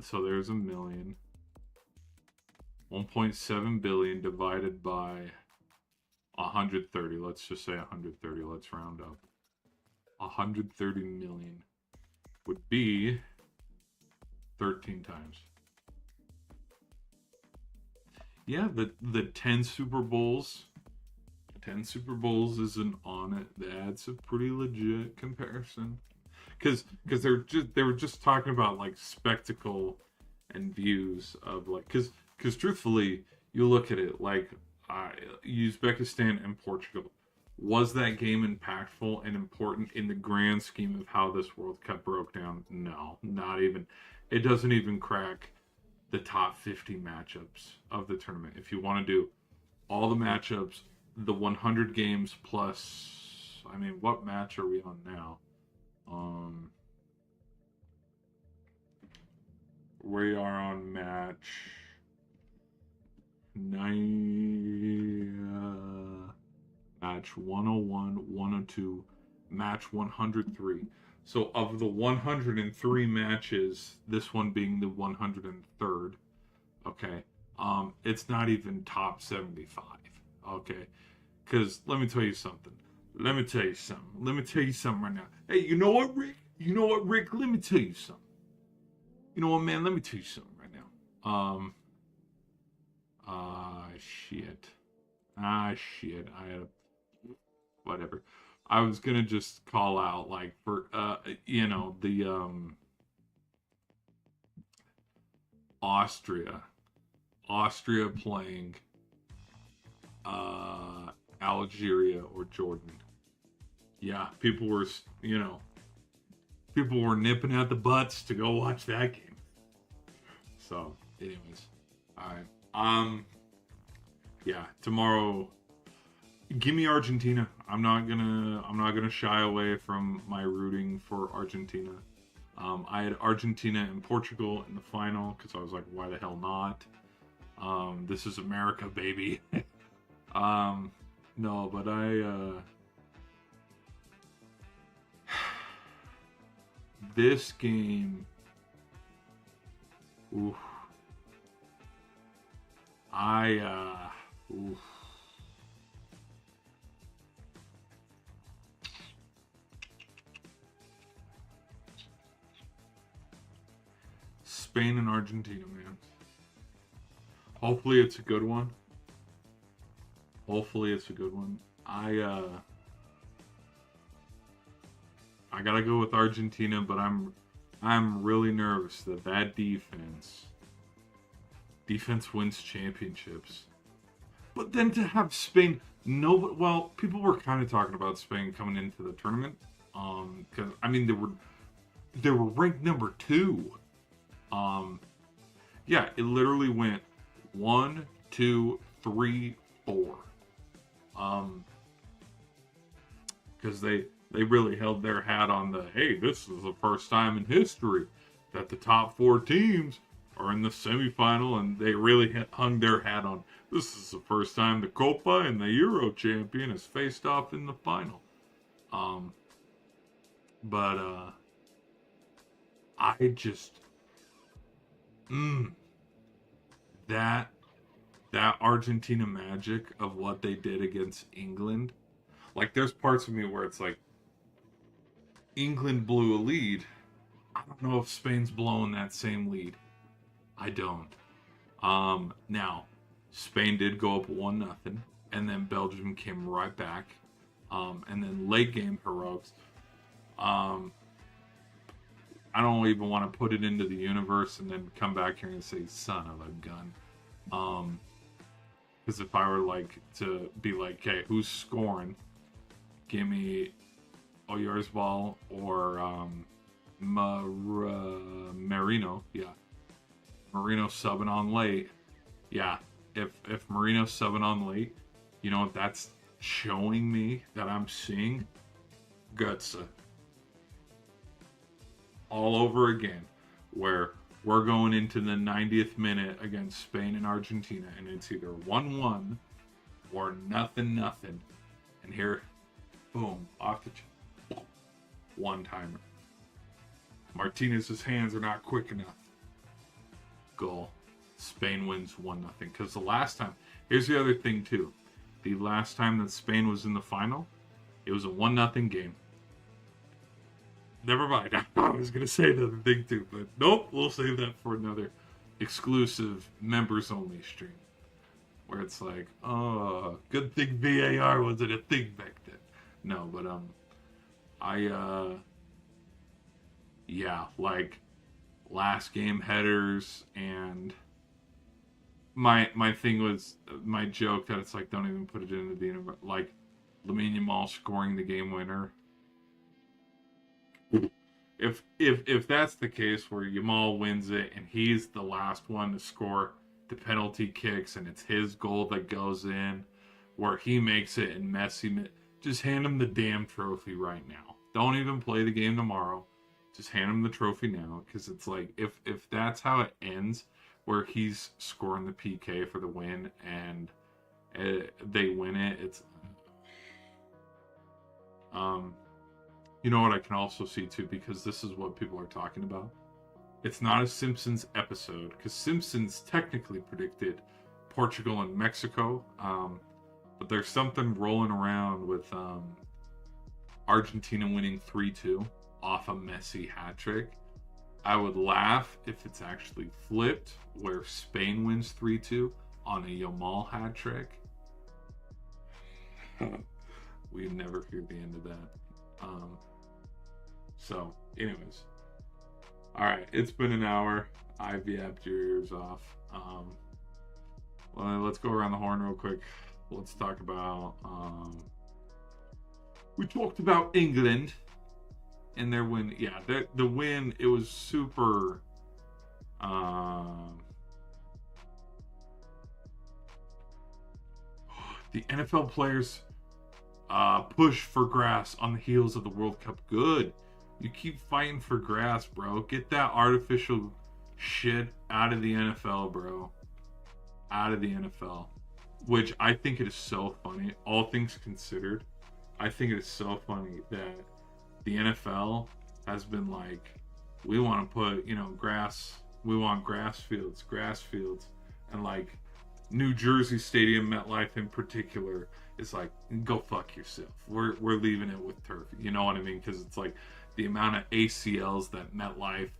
So there's a million. 1.7 billion divided by 130. Let's just say 130. Let's round up. 130 million would be 13 times. Yeah, the 10 Super Bowls. 10 Super Bowls isn't on it. That's a pretty legit comparison. Because they were just talking about like spectacle and views of like because truthfully you look at it like Uzbekistan and Portugal, was that game impactful and important in the grand scheme of how this World Cup broke down? No, not even. It doesn't even crack the top 50 matchups of the tournament. If you want to do all the matchups, the 100 games plus, I mean, what match are we on now? We are on match 9, match 101, 102, match 103. So of the 103 matches, this one being the 103rd, okay, it's not even top 75, okay? Because let me tell you something. Let me tell you something right now. Hey, you know what, Rick? Let me tell you something. You know what, man? Let me tell you something right now. Shit. Shit. Whatever. I was gonna just call out like for the Austria. Austria playing Algeria or Jordan. Yeah, people were nipping at the butts to go watch that game. So, anyways, all right. Yeah, tomorrow. Give me Argentina. I'm not gonna shy away from my rooting for Argentina. I had Argentina and Portugal in the final because I was like, why the hell not? This is America, baby. No, but this game, oof, oof. Spain and Argentina, man. Hopefully it's a good one. I gotta go with Argentina, but I'm really nervous that defense wins championships. But then to have Spain, people were kind of talking about Spain coming into the tournament, because I mean they were ranked number 2. Yeah, it literally went 1, 2, 3, 4. Because they really held their hat on hey, this is the first time in history that the top 4 teams are in the semifinal, and they really hung their hat on this is the first time the Copa and the Euro champion has faced off in the final. But I just that Argentina magic of what they did against England. Like, there's parts of me where it's like England blew a lead. I don't know if Spain's blowing that same lead. I don't. Now, Spain did go up 1-0, and then Belgium came right back. And then late game heroics. I don't even want to put it into the universe and then come back here and say, son of a gun. Because if I were like to be like, okay, who's scoring? Give me Oyarzabal or Marino. Yeah. Marino subbing on late. Yeah. If Marino's subbing on late, you know what that's showing me that I'm seeing? Guts. All over again, where we're going into the 90th minute against Spain and Argentina, and it's either 1-1 or 0-0. And here, boom, off the one-timer. Martinez's hands are not quick enough. Goal. Spain wins 1-0. Because the last time, here's the other thing too. The last time that Spain was in the final, it was a 1-0 game. Never mind. I was going to say another thing too, but nope, we'll save that for another exclusive members-only stream. Where it's like, oh, good thing VAR wasn't a thing back then. No, but yeah, like last game headers, and my thing was my joke that it's like, don't even put it into the universe. Like Lamine Yamal scoring the game winner. If that's the case where Yamal wins it and he's the last one to score the penalty kicks and it's his goal that goes in, where he makes it and Messi, just hand him the damn trophy right now. Don't even play the game tomorrow. Just hand him the trophy now, because it's like if that's how it ends, where he's scoring the PK for the win and they win it, it's you know what I can also see too, because this is what people are talking about. It's not a Simpsons episode, because Simpsons technically predicted Portugal and Mexico, but there's something rolling around with Argentina winning 3-2 off a Messi hat trick. I would laugh if it's actually flipped, where Spain wins 3-2 on a Yamal hat trick. We never hear the end of that. So, anyways. Alright, it's been an hour. I've yapped your ears off. Well, let's go around the horn real quick. Let's talk about... we talked about England and their win. Yeah, the win, it was super... the NFL players push for grass on the heels of the World Cup. Good. You keep fighting for grass, bro. Get that artificial shit out of the NFL, bro. Out of the NFL. Which I think it is so funny. All things considered, I think it is so funny that the NFL has been like, we want to put, grass. We want grass fields. And like New Jersey Stadium, MetLife in particular, is like, go fuck yourself. We're leaving it with turf. You know what I mean? Because it's like the amount of ACLs that MetLife.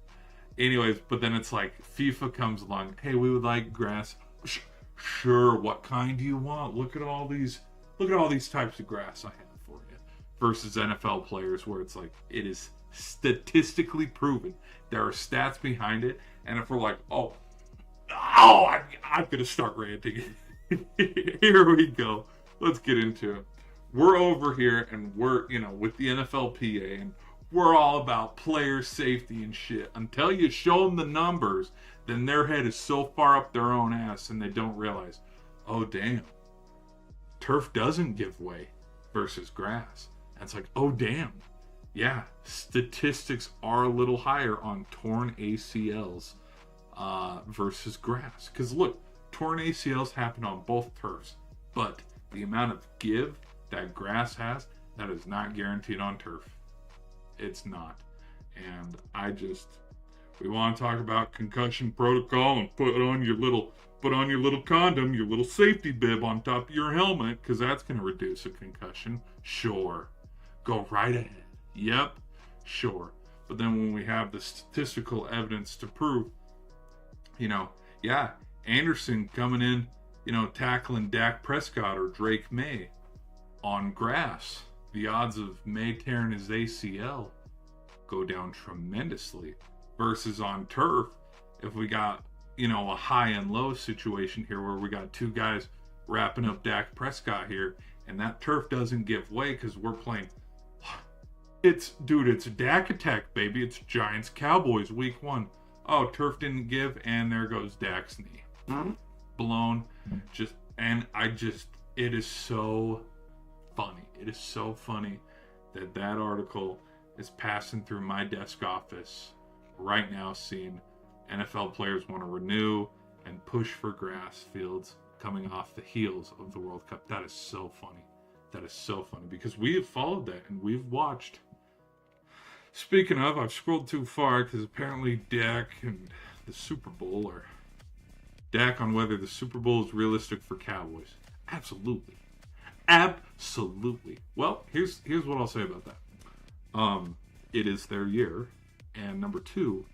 Anyways, but then it's like FIFA comes along. Hey, we would like grass. Sure. What kind do you want? Look at all these types of grass I have for you. Versus NFL players, where it's like it is statistically proven. There are stats behind it, and if we're like, I'm gonna start ranting. Here we go. Let's get into it. We're over here, and we're with the NFLPA, and we're all about player safety and shit. Until you show them the numbers, then their head is so far up their own ass, and they don't realize, oh damn, turf doesn't give way versus grass. And it's like, oh damn, yeah, statistics are a little higher on torn ACLs versus grass. Because look, torn ACLs happen on both turfs, but the amount of give that grass has, that is not guaranteed on turf. It's not. And we want to talk about concussion protocol and put on your little condom, your little safety bib on top of your helmet, because that's going to reduce a concussion. Sure. Go right ahead. Yep. Sure. But then when we have the statistical evidence to prove, Anderson coming in, tackling Dak Prescott or Drake May on grass, the odds of May tearing his ACL go down tremendously. Versus on turf, if we got, a high and low situation here where we got two guys wrapping up Dak Prescott here, and that turf doesn't give way because we're playing. It's Dak attack, baby. It's Giants Cowboys week 1. Oh, turf didn't give, and there goes Dak's knee. Blown. It is so funny. It is so funny that article is passing through my desk office right now, seeing NFL players want to renew and push for grass fields coming off the heels of the World Cup. That is so funny. That is so funny because we have followed that and we've watched. Speaking of, I've scrolled too far because apparently Dak and the Super Bowl, or Dak on whether the Super Bowl is realistic for Cowboys. Absolutely. Absolutely. Well, here's what I'll say about that. It is their year, and number two,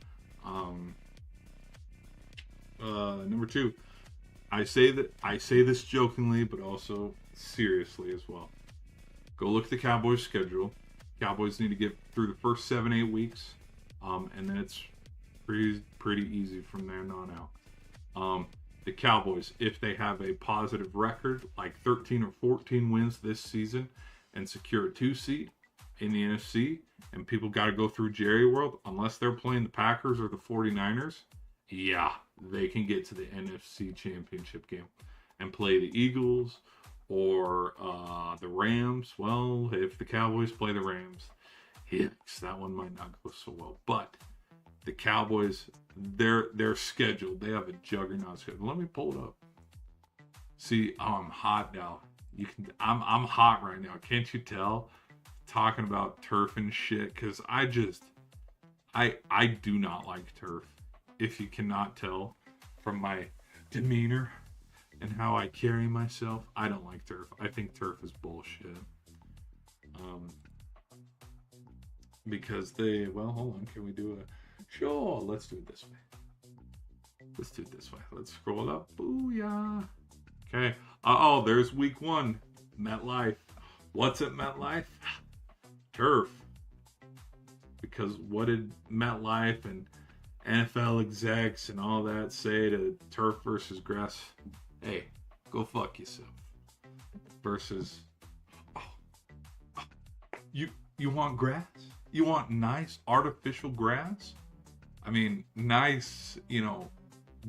I say this jokingly, but also seriously as well. Go look at the Cowboys' schedule. Cowboys need to get through the first 7-8 weeks, and then it's pretty easy from there on out. The Cowboys, if they have a positive record, like 13 or 14 wins this season, and secure a 2 seed in the NFC, and people got to go through Jerry World, unless they're playing the Packers or the 49ers, yeah, they can get to the NFC Championship game and play the Eagles or the Rams. Well, if the Cowboys play the Rams, yikes, that one might not go so well. But the Cowboys, their schedule, they have a juggernaut schedule. Let me pull it up. See, I'm hot now. I'm hot right now. Can't you tell? Talking about turf and shit, because I do not like turf. If you cannot tell from my demeanor and how I carry myself, I don't like turf. I think turf is bullshit. Because hold on, can we do a, sure, let's do it this way. Let's scroll up. Booyah. Okay. There's week 1. MetLife. What's at MetLife? Turf. Because what did MetLife and NFL execs and all that say to turf versus grass? Hey, go fuck yourself. Versus, you want grass? You want nice artificial grass? I mean, nice,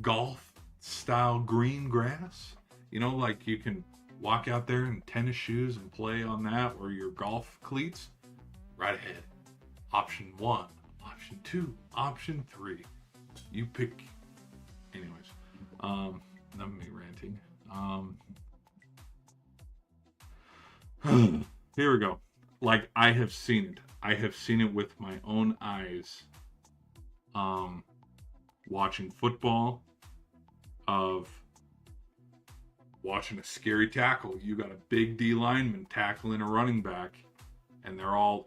golf style green grass. Like you can walk out there in tennis shoes and play on that, or your golf cleats. Right ahead. Option 1, option 2, option 3. You pick. Anyways, not me ranting. Here we go. Like, I have seen it. I have seen it with my own eyes. Watching football, of watching a scary tackle. You got a big D lineman tackling a running back, and they're all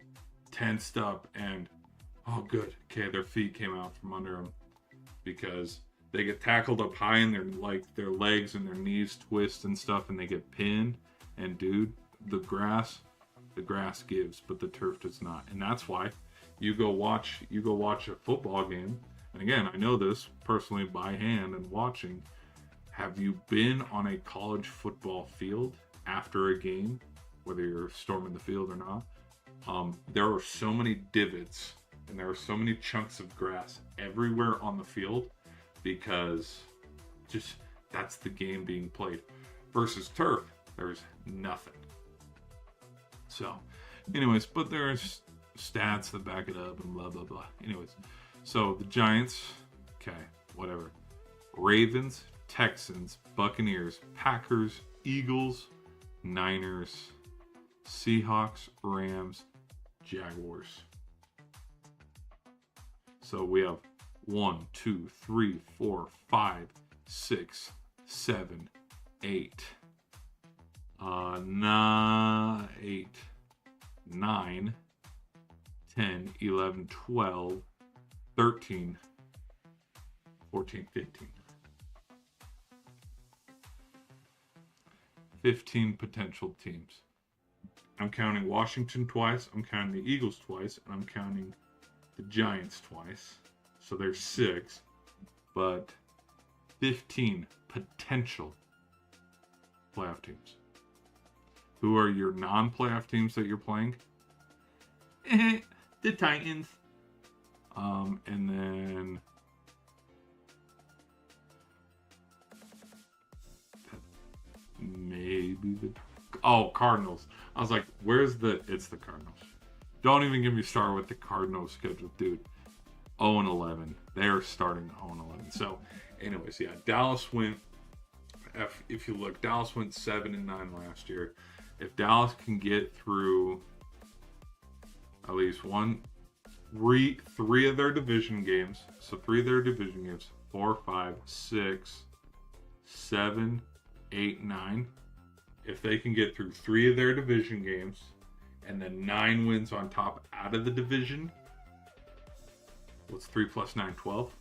tensed up, and oh good, okay, their feet came out from under them because they get tackled up high, and their legs and their knees twist and stuff, and they get pinned. And dude, the grass gives, but the turf does not. And that's why you go watch a football game. And again, I know this personally by hand and watching. Have you been on a college football field after a game, whether you're storming the field or not? There are so many divots and there are so many chunks of grass everywhere on the field, because just that's the game being played. Versus turf, there's nothing. So, anyways, but there's stats that back it up and blah, blah, blah. Anyways, so the Giants, okay, whatever. Ravens, Texans, Buccaneers, Packers, Eagles, Niners, Seahawks, Rams, Jaguars. So we have 1, 2, 3, 4, 5, 6, 7, 8. 8, 9, 10, 11, 12, 13, 14, 15. 15 potential teams. I'm counting Washington twice, I'm counting the Eagles twice, and I'm counting the Giants twice. So there's 6, but 15 potential playoff teams. Who are your non-playoff teams that you're playing? The Titans. And then maybe the Cardinals. I was like, it's the Cardinals. Don't even get me started with the Cardinals schedule, dude. 0-11. They are starting 0-11. So, anyways, yeah, Dallas went. If you look, Dallas went 7-9 last year. If Dallas can get through at least three of their division games, so 3 of their division games, 4, 5, 6, 7, 8, 9. If they can get through 3 of their division games, and then 9 wins on top out of the division, what's 3 plus 9? 12.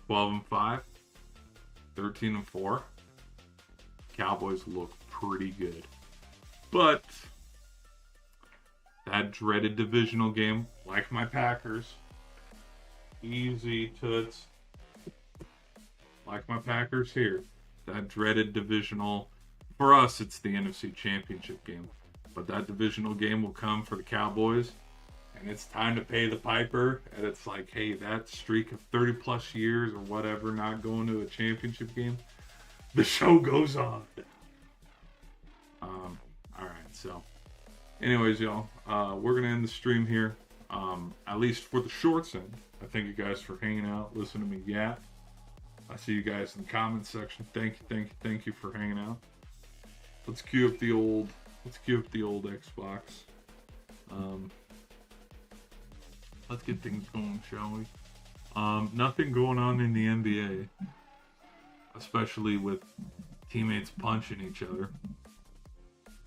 12-5. 13-4. Cowboys look pretty good. But that dreaded divisional game, like my Packers, easy toots, like my Packers here, that dreaded divisional, for us it's the NFC Championship game, but that divisional game will come for the Cowboys, and it's time to pay the piper, and it's like, hey, that streak of 30 plus years or whatever, not going to a championship game, the show goes on. Alright, so anyways, y'all, we're gonna end the stream here, at least for the shorts end. I thank you guys for hanging out, listening to me yap. I see you guys in the comments section. Thank you for hanging out. Let's queue up the old Xbox. Let's get things going, shall we? Nothing going on in the NBA, especially with teammates punching each other.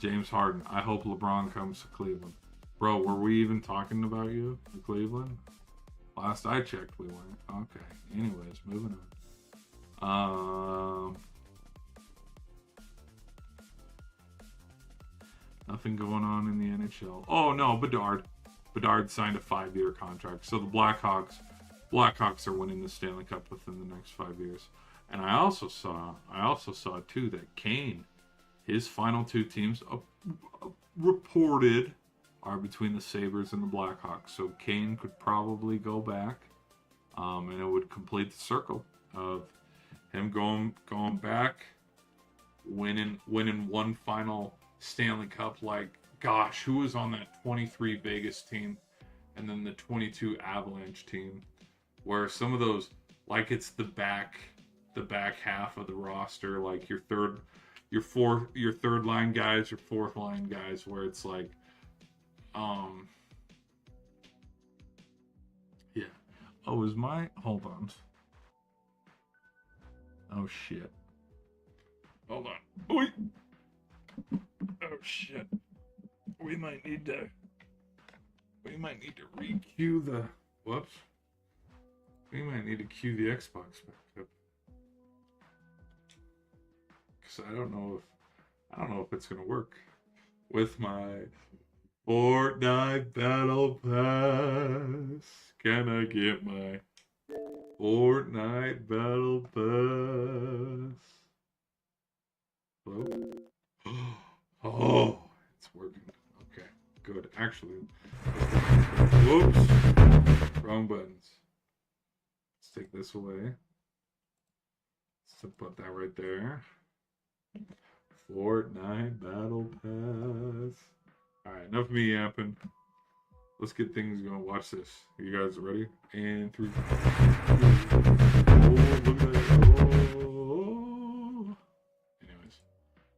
James Harden, I hope LeBron comes to Cleveland. Bro, were we even talking about you in Cleveland? Last I checked, we weren't. Okay. Anyways, moving on. Nothing going on in the NHL. Oh no, Bedard. Bedard signed a 5-year contract. So the Blackhawks are winning the Stanley Cup within the next 5 years. And I also saw too that Kane, his final two teams reported are between the Sabres and the Blackhawks. So Kane could probably go back, and it would complete the circle of him going back, winning one final Stanley Cup. Like, gosh, who was on that 23 Vegas team and then the 22 Avalanche team, where some of those, like, it's the back half of the roster, like your third line guys, your fourth line guys, where it's like, yeah. Oh, hold on. Oh shit. Hold on. Wait. Oh shit. We might need to re-cue the. Whoops. We might need to cue the Xbox back up. Because I don't know if it's gonna work with my Fortnite Battle Pass. Can I get my Fortnite Battle Pass? Hello? Oh, it's working. Okay, good. Actually, whoops, wrong buttons. Let's take this away. Let's put that right there. Fortnite Battle Pass. Alright, enough of me yapping. Let's get things going. Watch this. Are you guys ready? And 3. Oh, look at that. Oh. Anyways.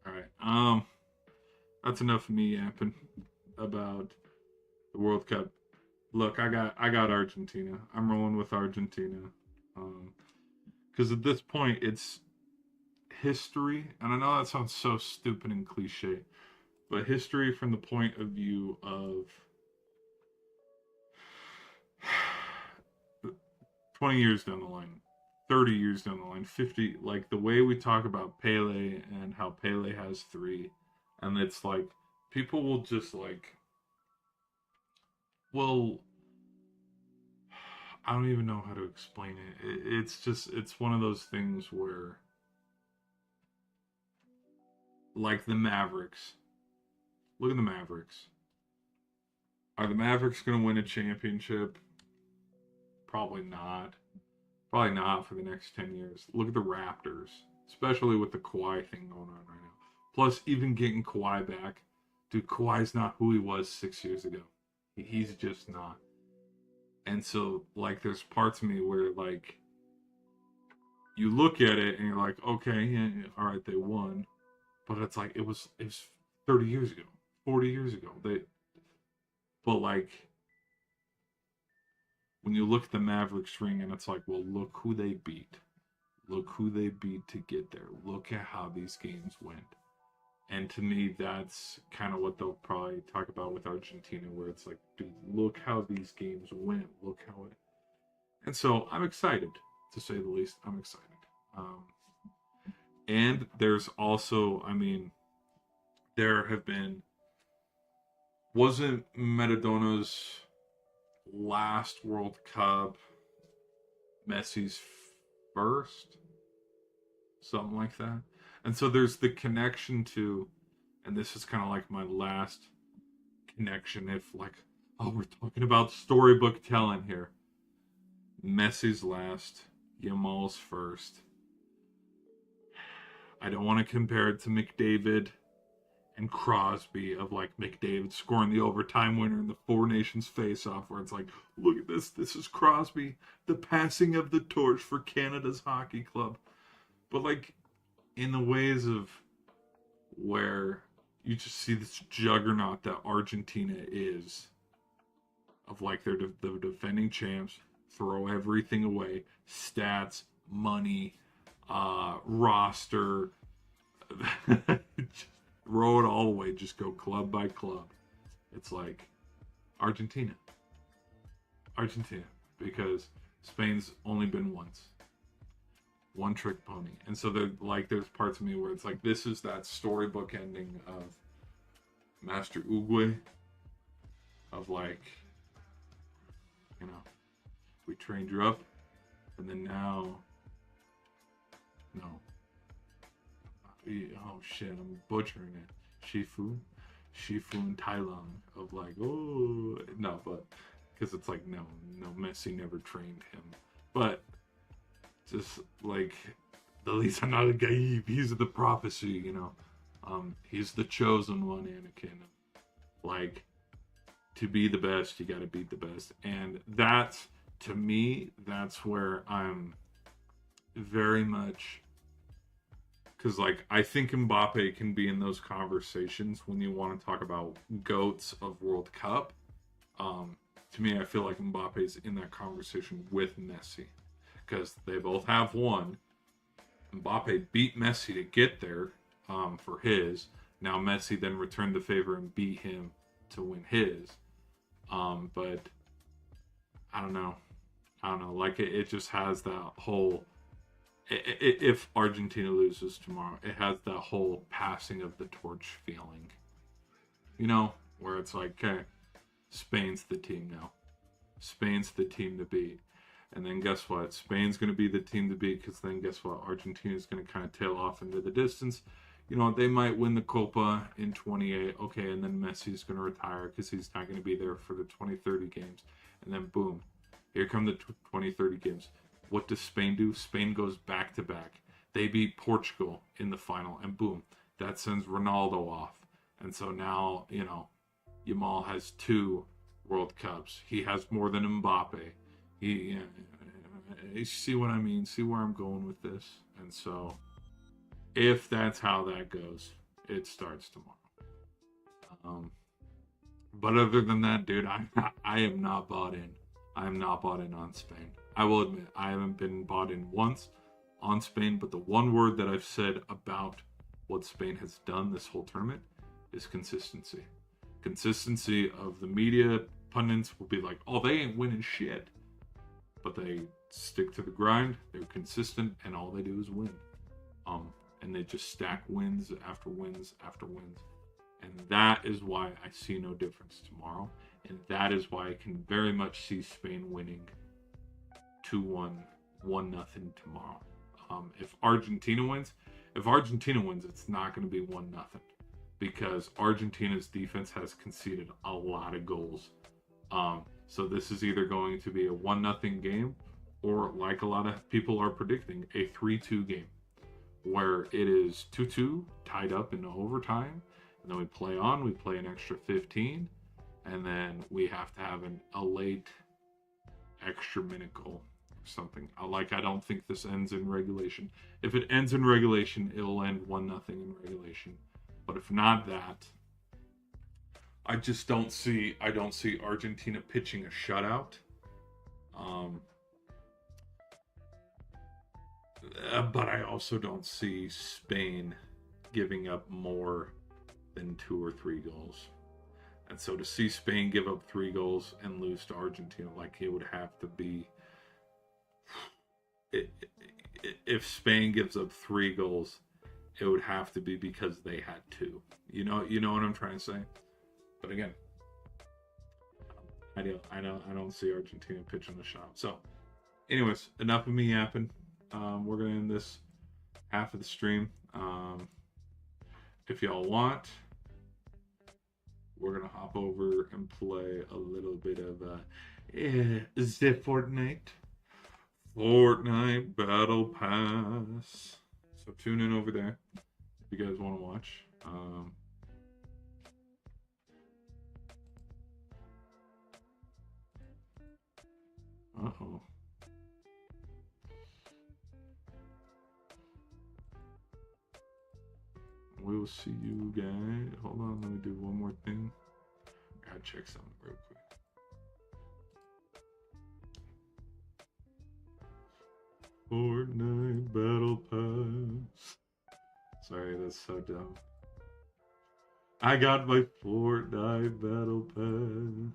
Alright. That's enough of me yapping about the World Cup. Look, I got Argentina. I'm rolling with Argentina. Because at this point, it's history, and I know that sounds so stupid and cliche, but history from the point of view of 20 years down the line, 30 years down the line, 50, like the way we talk about Pele and how Pele has 3, and it's like people will just like, well, I don't even know how to explain it. It's one of those things where, like the Mavericks. Look at the Mavericks. Are the Mavericks going to win a championship? Probably not. Probably not for the next 10 years. Look at the Raptors, especially with the Kawhi thing going on right now. Plus, even getting Kawhi back. Dude, Kawhi's not who he was 6 years ago. He's just not. And so, like, there's parts of me where, like, you look at it and you're like, okay, yeah, all right, they won. But it's like, it was 30 years ago, 40 years ago. But like, when you look at the Mavericks ring and it's like, well, look who they beat. Look who they beat to get there. Look at how these games went. And to me, that's kind of what they'll probably talk about with Argentina, where it's like, dude, look how these games went. Look how it. And so I'm excited, to say the least. I'm excited. And there's also, I mean, there have been. Wasn't Maradona's last World Cup Messi's first? Something like that. And so there's the connection to, and this is kind of like my last connection, if like, oh, we're talking about storybook telling here. Messi's last, Yamal's first. I don't want to compare it to McDavid and Crosby, of like McDavid scoring the overtime winner in the Four Nations face-off, where it's like, look at this. This is Crosby, the passing of the torch for Canada's hockey club. But like, in the ways of where you just see this juggernaut that Argentina is, of like they're the defending champs, throw everything away, stats, money, roster, just throw it all away, just go club by club. It's like Argentina, because Spain's only been once. One trick pony. And so there's parts of me where it's like, this is that storybook ending of Master Oogway of like, you know, we trained you up, and then now, no, oh shit, I'm butchering it. Shifu and Tai Lung of like, oh no, but because it's like no, Messi never trained him, but just like the Lisanal Gaib, he's the prophecy, you know. He's the chosen one, Anakin. Like, to be the best, you got to beat the best, and that's, to me, that's where I'm very much, because like I think Mbappe can be in those conversations when you want to talk about goats of World Cup. To me, I feel like Mbappe's in that conversation with Messi because they both have one. Mbappe beat Messi to get there for his. Now Messi then returned the favor and beat him to win his. But I don't know. Like it just has that whole. If Argentina loses tomorrow, it has that whole passing of the torch feeling. You know, where it's like, okay, Spain's the team now. Spain's the team to beat. And then guess what? Spain's going to be the team to beat because then guess what? Argentina's going to kind of tail off into the distance. You know, they might win the Copa in 28. Okay, and then Messi's going to retire because he's not going to be there for the 2030 games. And then boom, here come the 2030 games. What does Spain do? Spain goes back to back. They beat Portugal in the final, and boom, that sends Ronaldo off. And so now, you know, Yamal has 2 World Cups. He has more than Mbappe. You see what I mean? See where I'm going with this? And so, if that's how that goes, it starts tomorrow. But other than that, dude, I am not bought in. I am not bought in on Spain. I will admit, I haven't been bought in once on Spain, but the one word that I've said about what Spain has done this whole tournament is consistency. Consistency of the media pundits will be like, oh, they ain't winning shit. But they stick to the grind, they're consistent, and all they do is win. And they just stack wins after wins after wins. And that is why I see no difference tomorrow. And that is why I can very much see Spain winning 2-1, 1-0 tomorrow. If Argentina wins, it's not going to be 1-0 because Argentina's defense has conceded a lot of goals. So this is either going to be a 1-0 game or, like a lot of people are predicting, a 3-2 game where it is 2-2 tied up in overtime, and then we play an extra 15, and then we have to have a late extra minute goal or something. I don't think this ends in regulation. If it ends in regulation, it'll end 1-0 in regulation. But if not that, I just don't see Argentina pitching a shutout. But I also don't see Spain giving up more than 2 or 3 goals. And so to see Spain give up 3 goals and lose to Argentina, like it would have to be, if Spain gives up 3 goals, it would have to be because they had 2. You know what I'm trying to say? But again, I don't see Argentina pitching the shot. So, anyways, enough of me yapping. We're gonna end this half of the stream. If y'all want, we're gonna hop over and play a little bit of the Fortnite Battle Pass. So tune in over there if you guys want to watch. Uh-oh. We will see you guys. Hold on, let me do one more thing. Gotta check something real quick. Fortnite Battle Pass. Sorry, that's so dumb. I got my Fortnite Battle Pass.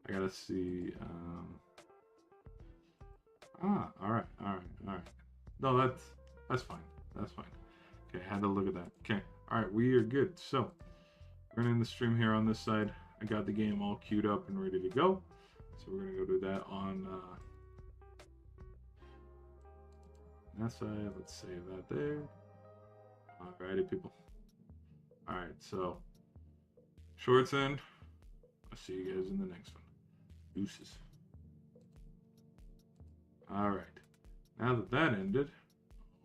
I gotta see. Alright. No, that's fine. That's fine. Okay, I had to look at that. Okay, alright, we are good. So, Running the stream here on this side. I got the game all queued up and ready to go. So we're going to go do that on that side. Let's save that there. Alrighty, people. Alright, so shorts in. I'll see you guys in the next one. Deuces. Alright. Now that that ended,